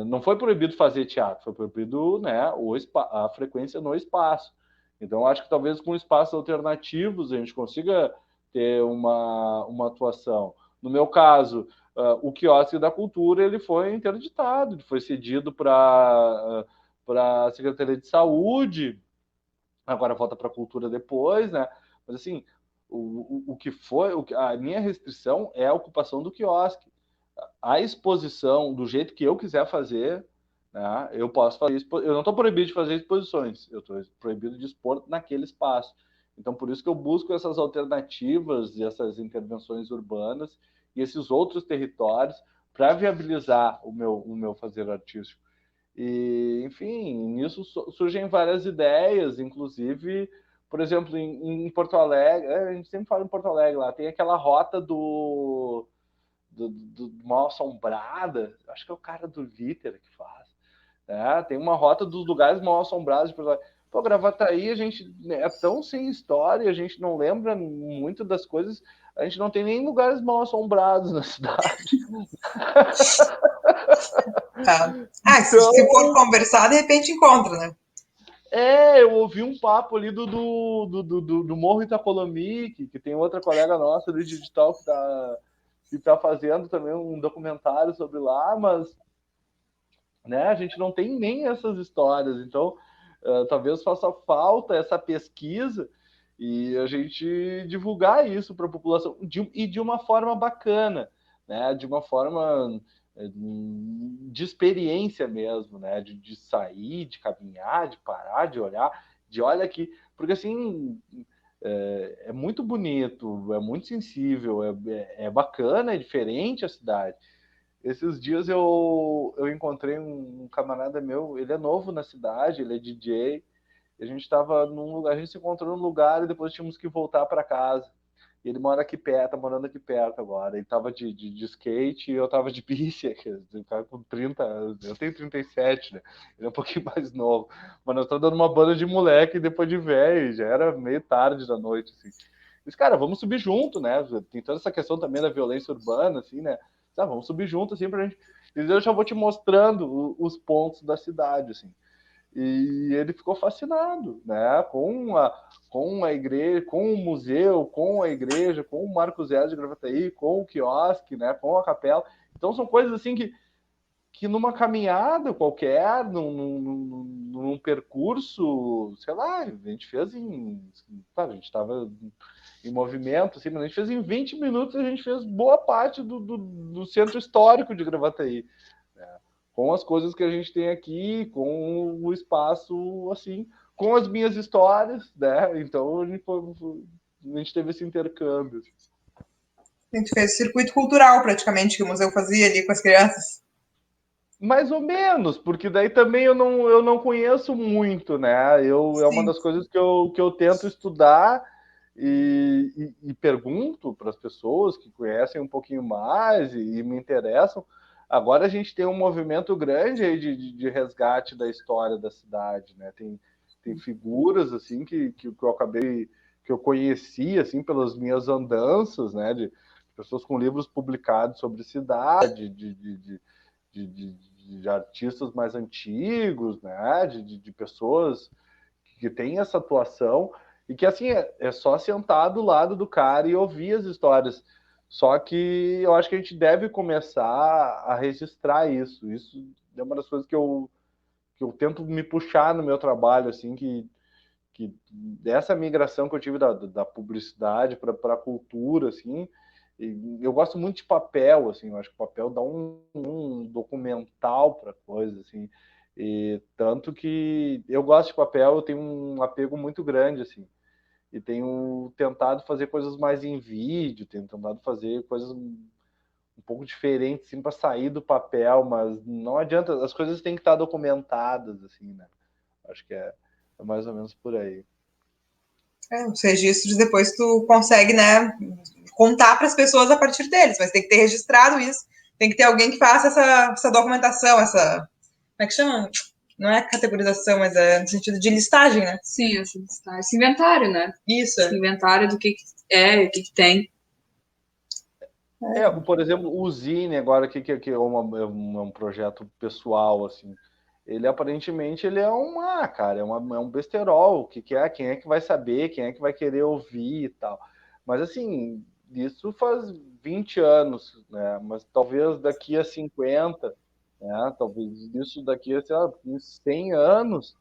Não foi proibido fazer teatro, foi proibido, né, a frequência no espaço. Então, acho que talvez com espaços alternativos a gente consiga ter uma atuação. No meu caso, o quiosque da cultura ele foi interditado, ele foi cedido para a Secretaria de Saúde, agora volta para a cultura depois, né? Mas assim, o que foi, a minha restrição é a ocupação do quiosque. A exposição, do jeito que eu quiser fazer, né? Eu posso fazer, eu não estou proibido de fazer exposições, eu estou proibido de expor naquele espaço. Então, por isso que eu busco essas alternativas e essas intervenções urbanas e esses outros territórios para viabilizar o meu fazer artístico. E, enfim, nisso surgem várias ideias, inclusive, por exemplo, em Porto Alegre, a gente sempre fala em Porto Alegre, lá tem aquela rota do Mal Assombrada, acho que é o cara do Litter que faz, né? Tem uma rota dos lugares mal assombrados de Porto Alegre. Pô, Gravataí, a gente é tão sem história, a gente não lembra muito das coisas, a gente não tem nem lugares mal assombrados na cidade. Então, se for conversar, de repente encontra, né? Eu ouvi um papo ali do Morro Itacolomi, que tem outra colega nossa do digital que tá fazendo também um documentário sobre lá, mas, né, a gente não tem nem essas histórias, então talvez faça falta essa pesquisa e a gente divulgar isso para a população e de uma forma bacana, né, de uma forma de experiência mesmo, né, de sair, de caminhar, de parar, de olhar, de olha aqui, porque assim é muito bonito, é muito sensível, é bacana, é diferente a cidade. Esses dias eu encontrei um camarada meu, ele é novo na cidade, ele é DJ, e a gente estava num lugar, a gente se encontrou num lugar e depois tínhamos que voltar para casa. E ele mora aqui perto, tá morando aqui perto agora. Ele tava de skate e eu tava de bici, o cara com 30 anos. Eu tenho 37, né? Ele é um pouquinho mais novo. Mas nós estamos dando uma banda de moleque depois de velho, já era meio tarde da noite, assim. Mas, cara, vamos subir junto, né? Tem toda essa questão também da violência urbana, assim, né? Vamos subir junto, assim, pra gente. E eu já vou te mostrando os pontos da cidade, assim. E ele ficou fascinado, né, com a igreja, com o museu, com a igreja, com o Marco Zero de Gravataí, com o quiosque, né, com a capela. Então são coisas assim que numa caminhada qualquer, num percurso, sei lá, a gente fez a gente estava em movimento, assim, mas a gente fez em 20 minutos, a gente fez boa parte do centro histórico de Gravataí, né? Com as coisas que a gente tem aqui, com o espaço, assim, com as minhas histórias, né? Então a gente teve esse intercâmbio. A gente fez circuito cultural, praticamente, que o museu fazia ali com as crianças. Mais ou menos, porque daí também eu não conheço muito, né? É uma das coisas que eu tento estudar e pergunto para as pessoas que conhecem um pouquinho mais e me interessam. Agora a gente tem um movimento grande aí de resgate da história da cidade, né? Tem figuras assim que eu acabei, que eu conheci assim pelas minhas andanças, né? De pessoas com livros publicados sobre cidade, de artistas mais antigos, né? De pessoas que têm essa atuação e que assim é só sentar do lado do cara e ouvir as histórias. Só que eu acho que a gente deve começar a registrar isso. Isso é uma das coisas que eu tento me puxar no meu trabalho, assim, que dessa migração que eu tive da publicidade para a cultura, assim, eu gosto muito de papel, assim, eu acho que o papel dá um documental para coisa, assim, E tanto que eu gosto de papel, eu tenho um apego muito grande, assim. E tenho tentado fazer coisas mais em vídeo, tenho tentado fazer coisas um pouco diferentes, assim, para sair do papel, mas não adianta, as coisas têm que estar documentadas, assim, né? Acho que é mais ou menos por aí. Os registros depois tu consegue, né, contar para as pessoas a partir deles, mas tem que ter registrado isso, tem que ter alguém que faça essa documentação, essa, como é que chama? Não é categorização, mas é no sentido de listagem, né? Sim, esse inventário, né? Isso. Esse inventário do que é, o que tem. Por exemplo, o Zine agora, que é um projeto pessoal, assim, ele aparentemente ele é cara, é um besterol, o que é, quem é que vai saber, quem é que vai querer ouvir e tal. Mas assim, isso faz 20 anos, né? Mas talvez daqui a 50, né? Talvez isso daqui a, sei lá, 100 anos,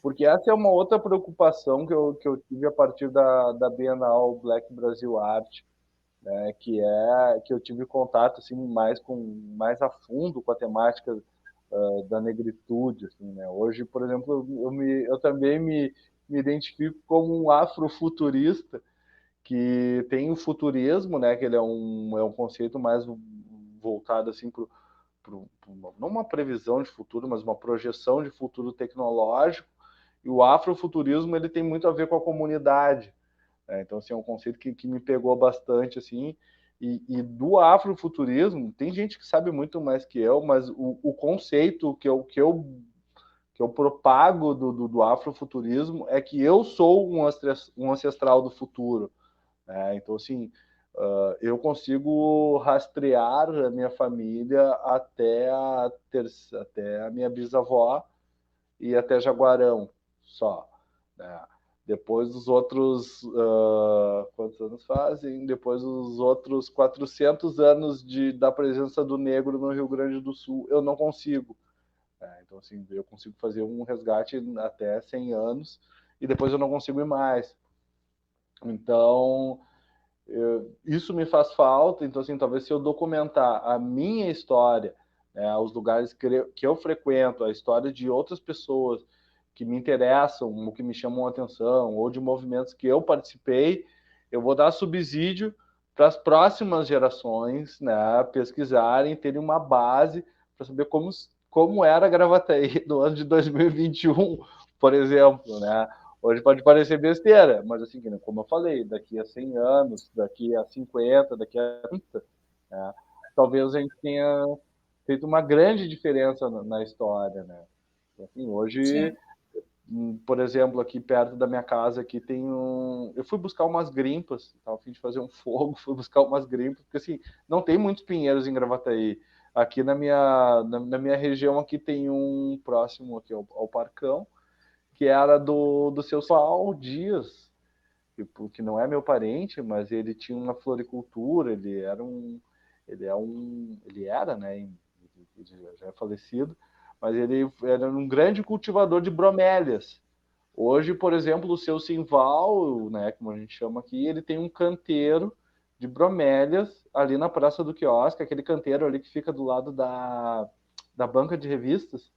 porque essa é uma outra preocupação que eu tive a partir da Bienal Black Brasil Art, né, que eu tive contato assim mais a fundo com a temática da negritude, assim, né? Hoje, por exemplo, eu também me identifico como um afrofuturista, que tem o futurismo, né, que ele é um conceito mais voltado assim para não uma previsão de futuro, mas uma projeção de futuro tecnológico. E o afrofuturismo ele tem muito a ver com a comunidade. Então, assim, é um conceito que me pegou bastante, assim, e do afrofuturismo, tem gente que sabe muito mais que eu, mas o conceito que eu propago do afrofuturismo é que eu sou um ancestral do futuro. Né? Então, assim, eu consigo rastrear a minha família até a minha bisavó e até Jaguarão, só. Né? Depois os outros, quantos anos fazem? Depois os outros 400 anos da presença do negro no Rio Grande do Sul, eu não consigo. Então, assim, eu consigo fazer um resgate até 100 anos e depois eu não consigo ir mais. Então, isso me faz falta. Então, assim, talvez se eu documentar a minha história, né, os lugares que eu frequento, a história de outras pessoas que me interessam, ou que me chamam a atenção, ou de movimentos que eu participei, eu vou dar subsídio para as próximas gerações, né, pesquisarem, terem uma base para saber como era Gravataí no ano de 2021, por exemplo, né? Hoje pode parecer besteira, mas assim, como eu falei, daqui a 100 anos, daqui a 50, daqui a 30, né, talvez a gente tenha feito uma grande diferença na história, né? Assim, hoje, por exemplo, aqui perto da minha casa aqui tem eu fui buscar umas grimpas, estava a fim de fazer um fogo, fui buscar umas grimpas, porque assim, não tem muitos pinheiros em Gravataí. Aqui na minha região aqui tem um próximo aqui ao Parcão, que era do seu Saul Dias, que não é meu parente, mas ele tinha uma floricultura, ele era, né, ele já é falecido, mas ele era um grande cultivador de bromélias. Hoje, por exemplo, o seu Simval, né, como a gente chama aqui, ele tem um canteiro de bromélias ali na Praça do Quiosque, aquele canteiro ali que fica do lado da banca de revistas,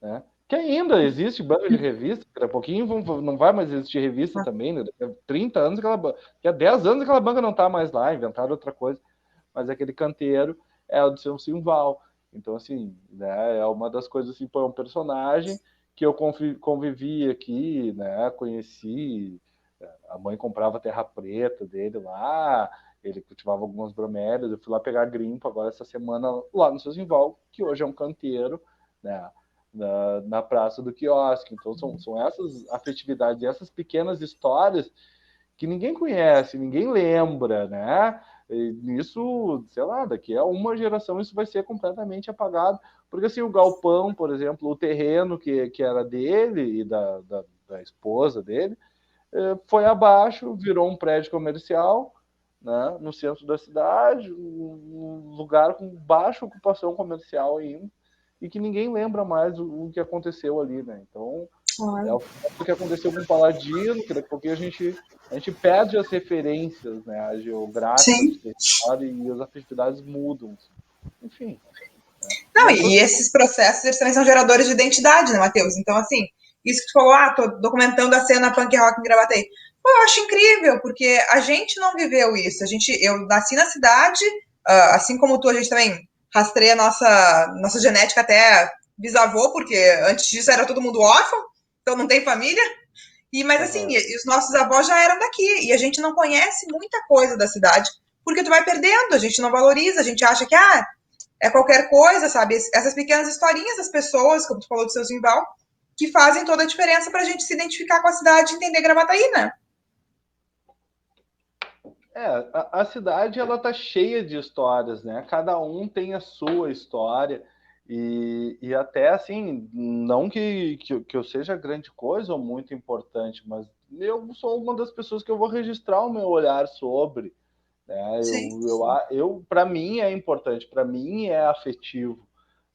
né? Que ainda existe banca de revista, daqui a pouquinho não vai mais existir revista também, né? Daqui a 30 anos, daqui a 10 anos aquela banca não está mais lá, inventaram outra coisa, mas aquele canteiro é o do seu Simval. Então, assim, né, é uma das coisas, assim, foi um personagem que eu convivi aqui, né, conheci, a mãe comprava terra preta dele lá, ele cultivava algumas bromélias, eu fui lá pegar grimpa agora essa semana lá no seu Simval, que hoje é um canteiro, né, na Praça do Quiosque. Então são essas afetividades, essas pequenas histórias que ninguém conhece, ninguém lembra, né? E isso, sei lá, daqui a uma geração isso vai ser completamente apagado, porque assim, o galpão, por exemplo, o terreno que era dele e da esposa dele, foi abaixo, virou um prédio comercial, né, no centro da cidade, um lugar com baixa ocupação comercial ainda, e que ninguém lembra mais o que aconteceu ali, né? Então, é o que aconteceu com o Paladino, que daqui a pouquinho a gente perde as referências, né, as geográficas do território, e as atividades mudam. Enfim. Não, e esses processos, eles também são geradores de identidade, né, Matheus? Então, assim, isso que tu falou, tô documentando a cena punk rock em Gravataí. Pô, eu acho incrível, porque a gente não viveu isso. Eu nasci na cidade, assim como tu, a gente também rastreia nossa genética até bisavô, porque antes disso era todo mundo órfão, então não tem família. Mas assim, e os nossos avós já eram daqui, e a gente não conhece muita coisa da cidade, porque tu vai perdendo, a gente não valoriza, a gente acha que, é qualquer coisa, sabe? Essas pequenas historinhas das pessoas, como tu falou do seu Simval, que fazem toda a diferença pra gente se identificar com a cidade e entender Gravataí, né? A cidade, ela tá cheia de histórias, né? Cada um tem a sua história. E até assim, não que eu seja grande coisa ou muito importante, mas eu sou uma das pessoas que eu vou registrar o meu olhar sobre, né? Para mim é importante, para mim é afetivo,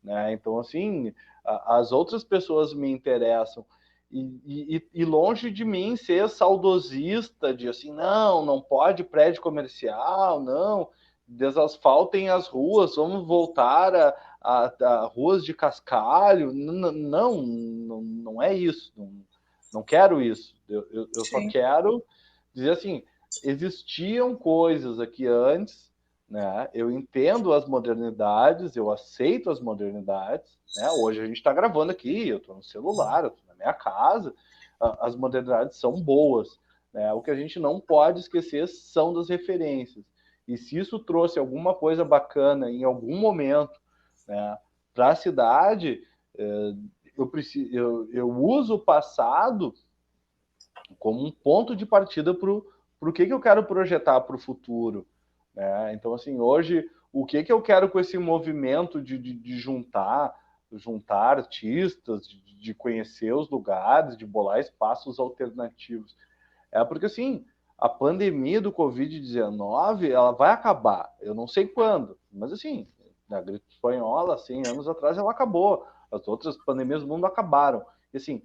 né? Então, assim, as outras pessoas me interessam. E longe de mim ser saudosista de assim, não pode prédio comercial, não, desasfaltem as ruas, vamos voltar a ruas de cascalho. Não é isso, não quero isso. Eu só quero dizer assim, existiam coisas aqui antes, né? Eu entendo as modernidades, eu aceito as modernidades, né? Hoje a gente está gravando aqui, eu estou no celular, eu estou na minha casa, as modernidades são boas, né? O que a gente não pode esquecer são das referências. E se isso trouxe alguma coisa bacana em algum momento, né, para a cidade, eu uso o passado como um ponto de partida para o que eu quero projetar para o futuro, né? Então, assim, hoje, o que eu quero com esse movimento de juntar artistas, de conhecer os lugares, de bolar espaços alternativos? Porque, assim, a pandemia do Covid-19, ela vai acabar. Eu não sei quando, mas, assim, na gripe espanhola, 100 anos atrás, ela acabou. As outras pandemias do mundo acabaram. E, assim,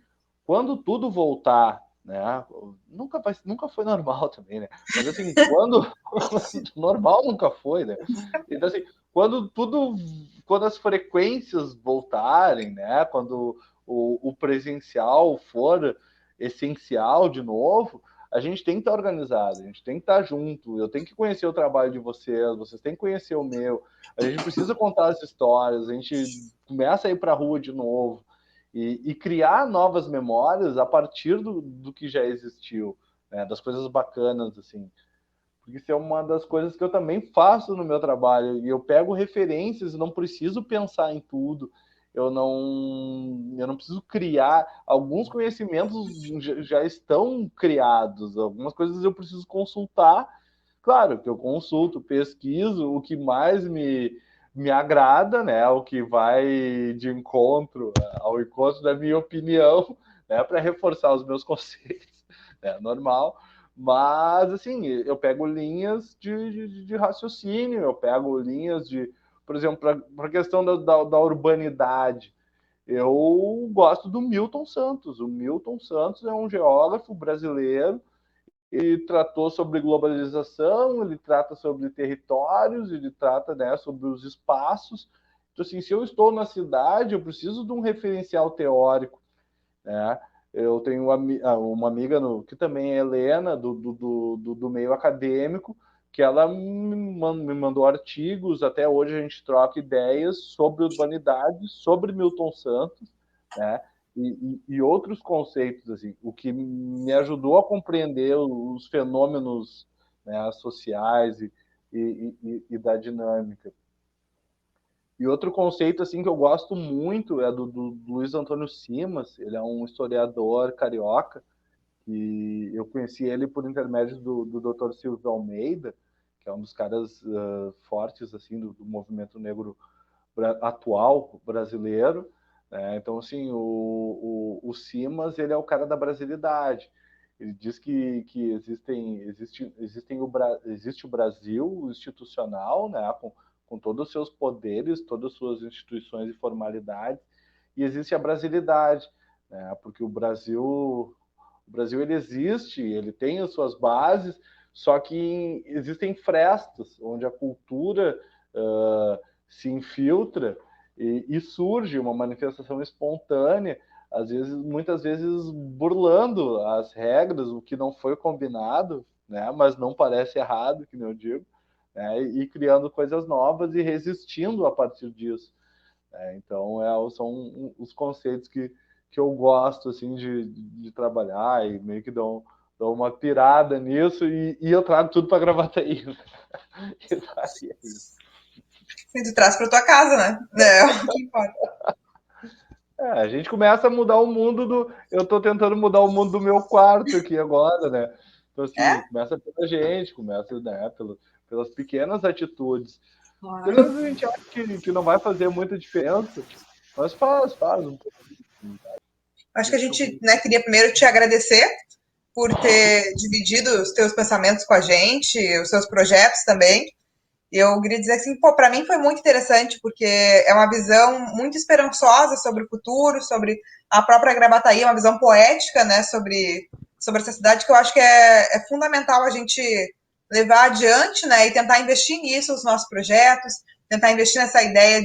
quando tudo voltar, né? Nunca foi normal também, né? Mas assim, quando normal nunca foi, né? Então assim, quando as frequências voltarem, né? Quando o presencial for essencial de novo, a gente tem que estar organizado, a gente tem que estar junto. Eu tenho que conhecer o trabalho de vocês têm que conhecer o meu. A gente precisa contar as histórias, a gente começa a ir para a rua de novo. E criar novas memórias a partir do que já existiu, né? Das coisas bacanas, assim. Porque isso é uma das coisas que eu também faço no meu trabalho. E eu pego referências, não preciso pensar em tudo. Eu não preciso criar. Alguns conhecimentos já estão criados. Algumas coisas eu preciso consultar. Claro que eu consulto, pesquiso o que mais me agrada, né? O que vai de encontro ao encontro da minha opinião, né? Para reforçar os meus conceitos, né? Normal. Mas, assim, eu pego linhas de raciocínio, eu pego linhas por exemplo, para a questão da urbanidade. Eu gosto do Milton Santos. O Milton Santos é um geógrafo brasileiro. Ele tratou sobre globalização, ele trata sobre territórios, ele trata, né, sobre os espaços. Então, assim, se eu estou na cidade, eu preciso de um referencial teórico, né? Eu tenho uma amiga que também é Helena, do meio acadêmico, que ela me mandou artigos, até hoje a gente troca ideias sobre urbanidade, sobre Milton Santos, né? E outros conceitos, assim, o que me ajudou a compreender os fenômenos, né, sociais e da dinâmica. E outro conceito assim que eu gosto muito é do Luiz Antônio Simas. Ele é um historiador carioca e eu conheci ele por intermédio do Dr. Silvio Almeida, que é um dos caras fortes assim do movimento negro atual brasileiro. Então, assim, o Simas, ele é o cara da brasilidade. Ele diz que existe o Brasil institucional, né, com todos os seus poderes, todas as suas instituições e formalidades, e existe a brasilidade, né, porque o Brasil ele existe, ele tem as suas bases, só que existem frestas onde a cultura se infiltra e surge uma manifestação espontânea, muitas vezes burlando as regras, o que não foi combinado, né, mas não parece errado, que nem eu digo, né, e criando coisas novas e resistindo a partir disso. Né. Então, são os conceitos que eu gosto assim, de trabalhar e meio que dou uma pirada nisso e eu trago tudo para Gravataí. E daí é isso. E tu traz para tua casa, né? É o que importa. A gente começa a mudar o mundo eu tô tentando mudar o mundo do meu quarto aqui agora, né? Então, assim, começa pela gente, começa, né, pelas pequenas atitudes. Claro. Às vezes a gente acha que não vai fazer muita diferença, mas faz um pouco. Acho que a gente, né, queria primeiro te agradecer por ter dividido os teus pensamentos com a gente, os seus projetos também. Eu queria dizer assim, pô, para mim foi muito interessante, porque é uma visão muito esperançosa sobre o futuro, sobre a própria Gravataí, uma visão poética, né, sobre essa cidade, que eu acho que é fundamental a gente levar adiante, né, e tentar investir nisso, os nossos projetos, tentar investir nessa ideia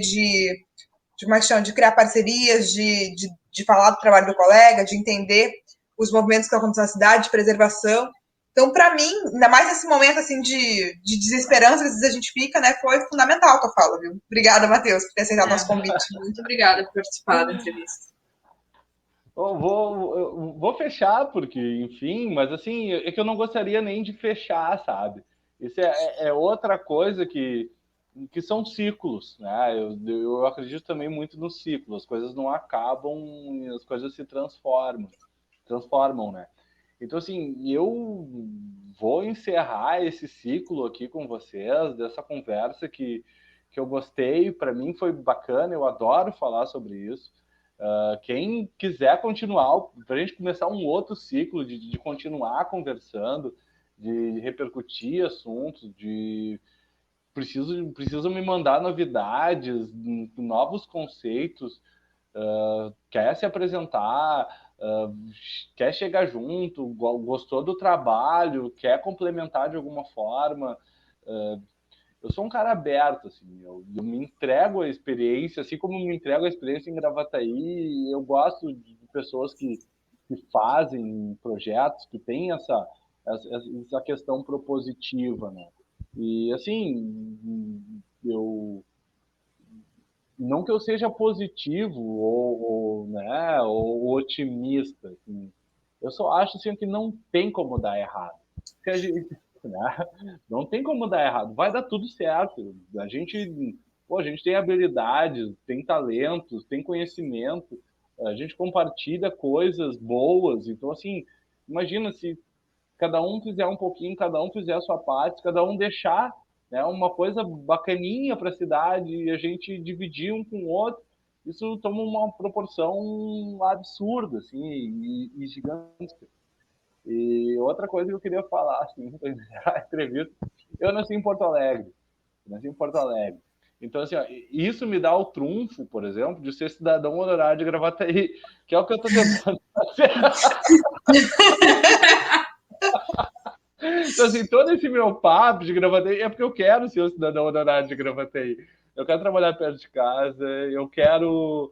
como é que chama, de criar parcerias, de falar do trabalho do colega, de entender os movimentos que acontecem na cidade, de preservação. Então, para mim, ainda mais nesse momento assim de desesperança, que às vezes a gente fica, né, foi fundamental a tua fala, viu? Obrigada, Matheus, por ter aceitado o nosso convite. Muito obrigada por participar da entrevista. Eu vou fechar, porque, enfim, mas assim, é que eu não gostaria nem de fechar, sabe? Isso é outra coisa que são ciclos, né? Eu acredito também muito no ciclo, as coisas não acabam, as coisas se transformam, né? Então, assim, eu vou encerrar esse ciclo aqui com vocês, dessa conversa que eu gostei, para mim foi bacana, eu adoro falar sobre isso. Quem quiser continuar, para a gente começar um outro ciclo de continuar conversando, de repercutir assuntos, preciso me mandar novidades, novos conceitos, quer se apresentar, quer chegar junto, gostou do trabalho, quer complementar de alguma forma. Eu sou um cara aberto, assim, eu me entrego à experiência, assim como me entrego à experiência em Gravataí. Eu gosto de pessoas que fazem projetos, que têm essa questão propositiva, né? E, assim, não que eu seja positivo né, ou otimista, assim. Eu só acho assim, que não tem como dar errado. Né? Não tem como dar errado, vai dar tudo certo. A gente tem habilidades, tem talentos, tem conhecimento, a gente compartilha coisas boas. Então, assim, imagina se cada um fizer um pouquinho, cada um fizer a sua parte, cada um deixar, né, uma coisa bacaninha para a cidade e a gente dividir um com o outro, isso toma uma proporção absurda, assim, e gigantesca. E outra coisa que eu queria falar, assim, para encerrar a entrevista, eu nasci em Porto Alegre. Então, assim, ó, isso me dá o trunfo, por exemplo, de ser cidadão honorário de Gravataí, que é o que eu estou tentando fazer. Então, assim, todo esse meu papo de Gravataí é porque eu quero ser um cidadão honorário de Gravataí. Eu quero trabalhar perto de casa, eu quero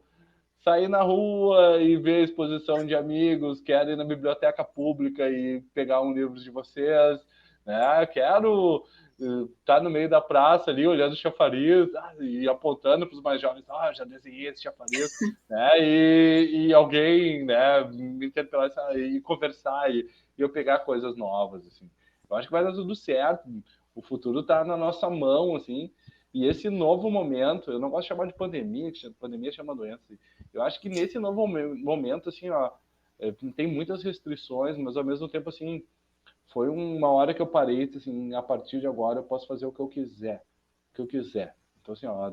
sair na rua e ver a exposição de amigos, quero ir na biblioteca pública e pegar um livro de vocês, né? Quero estar no meio da praça ali, olhando o chafariz e apontando para os mais jovens, já desenhei esse chafariz, né? E alguém, né, me interpelar e conversar e eu pegar coisas novas, assim. Eu acho que vai dar tudo certo, o futuro está na nossa mão, assim. E esse novo momento, eu não gosto de chamar de pandemia, que pandemia chama doença. Eu acho que nesse novo momento, assim, ó, tem muitas restrições, mas ao mesmo tempo, assim, foi uma hora que eu parei, assim, a partir de agora eu posso fazer o que eu quiser. Então, assim, ó,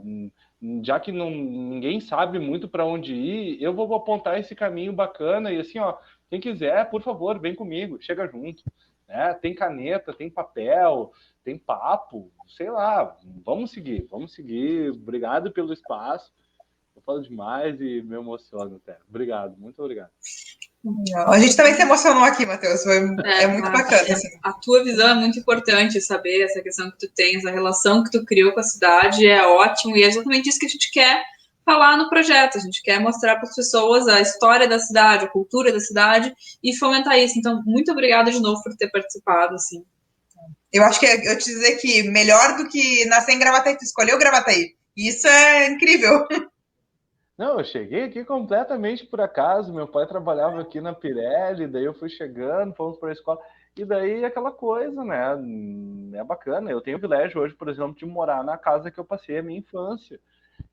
já que ninguém sabe muito para onde ir, eu vou apontar esse caminho bacana e, assim, ó, quem quiser, por favor, vem comigo, chega junto. Né? Tem caneta, tem papel, tem papo, sei lá, vamos seguir. Obrigado pelo espaço. Eu falo demais e me emociono até. Obrigado, muito obrigado. A gente também se emocionou aqui, Matheus. É muito bacana. Assim. A tua visão é muito importante, saber essa questão que tu tens, a relação que tu criou com a cidade é ótimo e é exatamente isso que a gente quer falar no projeto. A gente quer mostrar para as pessoas a história da cidade, a cultura da cidade e fomentar isso. Então, muito obrigada de novo por ter participado, assim. Eu acho que eu te dizer que melhor do que nascer em Gravataí, tu escolheu Gravataí. Isso é incrível. Não, eu cheguei aqui completamente por acaso. Meu pai trabalhava aqui na Pirelli, daí eu fui chegando, fomos para a escola. E daí aquela coisa, né? É bacana. Eu tenho o privilégio hoje, por exemplo, de morar na casa que eu passei a minha infância.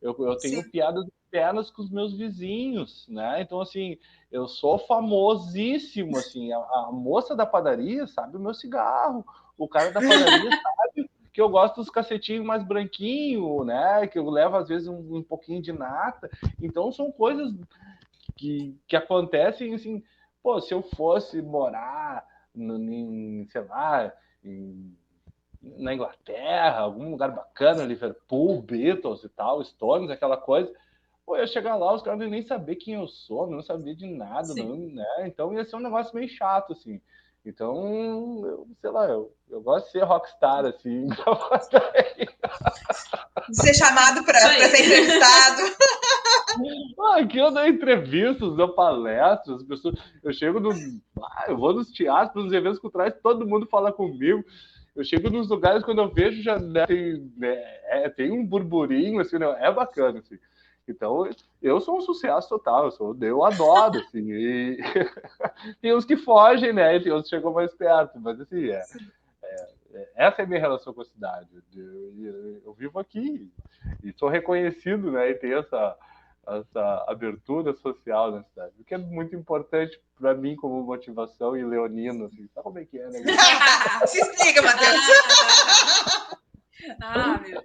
Eu tenho piadas internas com os meus vizinhos, né? Então, assim, eu sou famosíssimo, assim. A moça da padaria sabe o meu cigarro. O cara da padaria sabe que eu gosto dos cacetinhos mais branquinhos, né? Que eu levo, às vezes, um pouquinho de nata. Então, são coisas que acontecem, assim... Pô, se eu fosse morar, sei lá... na Inglaterra, algum lugar bacana, Liverpool, Beatles e tal, Stones, aquela coisa, pô, eu ia chegar lá, os caras não iam nem saber quem eu sou, não saber de nada, não, né? Então ia ser um negócio meio chato, assim. Então, sei lá, eu gosto de ser rockstar, assim. De ser chamado para ser entrevistado. Aqui eu dou entrevistas, dou palestras, pessoas, eu chego eu vou nos teatros, nos eventos culturais, todo mundo fala comigo. Eu chego nos lugares, quando eu vejo, já tem um burburinho, assim, né? É bacana, assim. Então, eu sou um sucesso total, eu adoro, assim. E tem uns que fogem, né? E tem uns que chegam mais perto, mas, assim, essa é a minha relação com a cidade. Eu vivo aqui e sou reconhecido, né? E tenho essa abertura social na cidade, o que é muito importante para mim como motivação e leonino, assim, sabe como é que é, né? Se explica, Matheus. Meu Deus.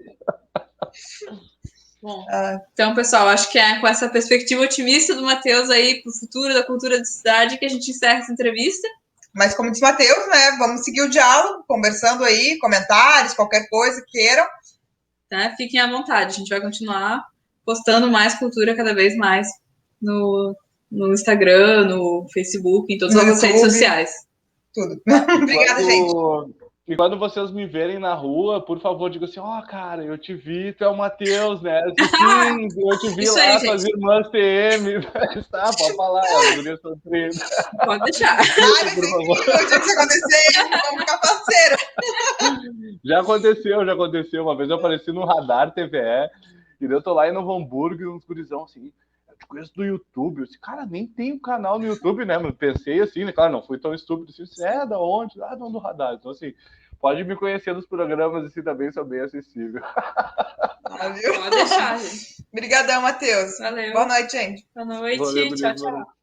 Bom, então, pessoal, acho que é com essa perspectiva otimista do Matheus aí para o futuro da cultura da cidade que a gente encerra essa entrevista. Mas como diz Matheus, né, vamos seguir o diálogo, conversando aí, comentários, qualquer coisa que queiram. Tá? Fiquem à vontade, a gente vai continuar postando mais cultura cada vez mais no Instagram, no Facebook, em todas as redes sociais. Tudo. Obrigada, gente. E quando vocês me verem na rua, por favor, digam assim, cara, eu te vi, tu é o Matheus, né? Sim, eu te vi lá com as irmãs TM. Tá, pode falar, as gurias são treinas. Pode deixar. Por favor. O dia que isso acontecer, vamos ficar parceiro. Já aconteceu. Uma vez eu apareci no Radar TVE, e eu tô lá em Novo Hamburgo, e uns gurizão assim, eu te conheço do YouTube. Eu disse, cara, nem tem um canal no YouTube, né? Mas pensei assim, né? Claro, não fui tão estúpido assim. Da onde? Não, do Radar. Então, assim, pode me conhecer nos programas, assim, também sou bem acessível. Valeu. Pode deixar, gente. Obrigadão, Matheus. Valeu. Boa noite, gente. Boa noite. Valeu, tchau.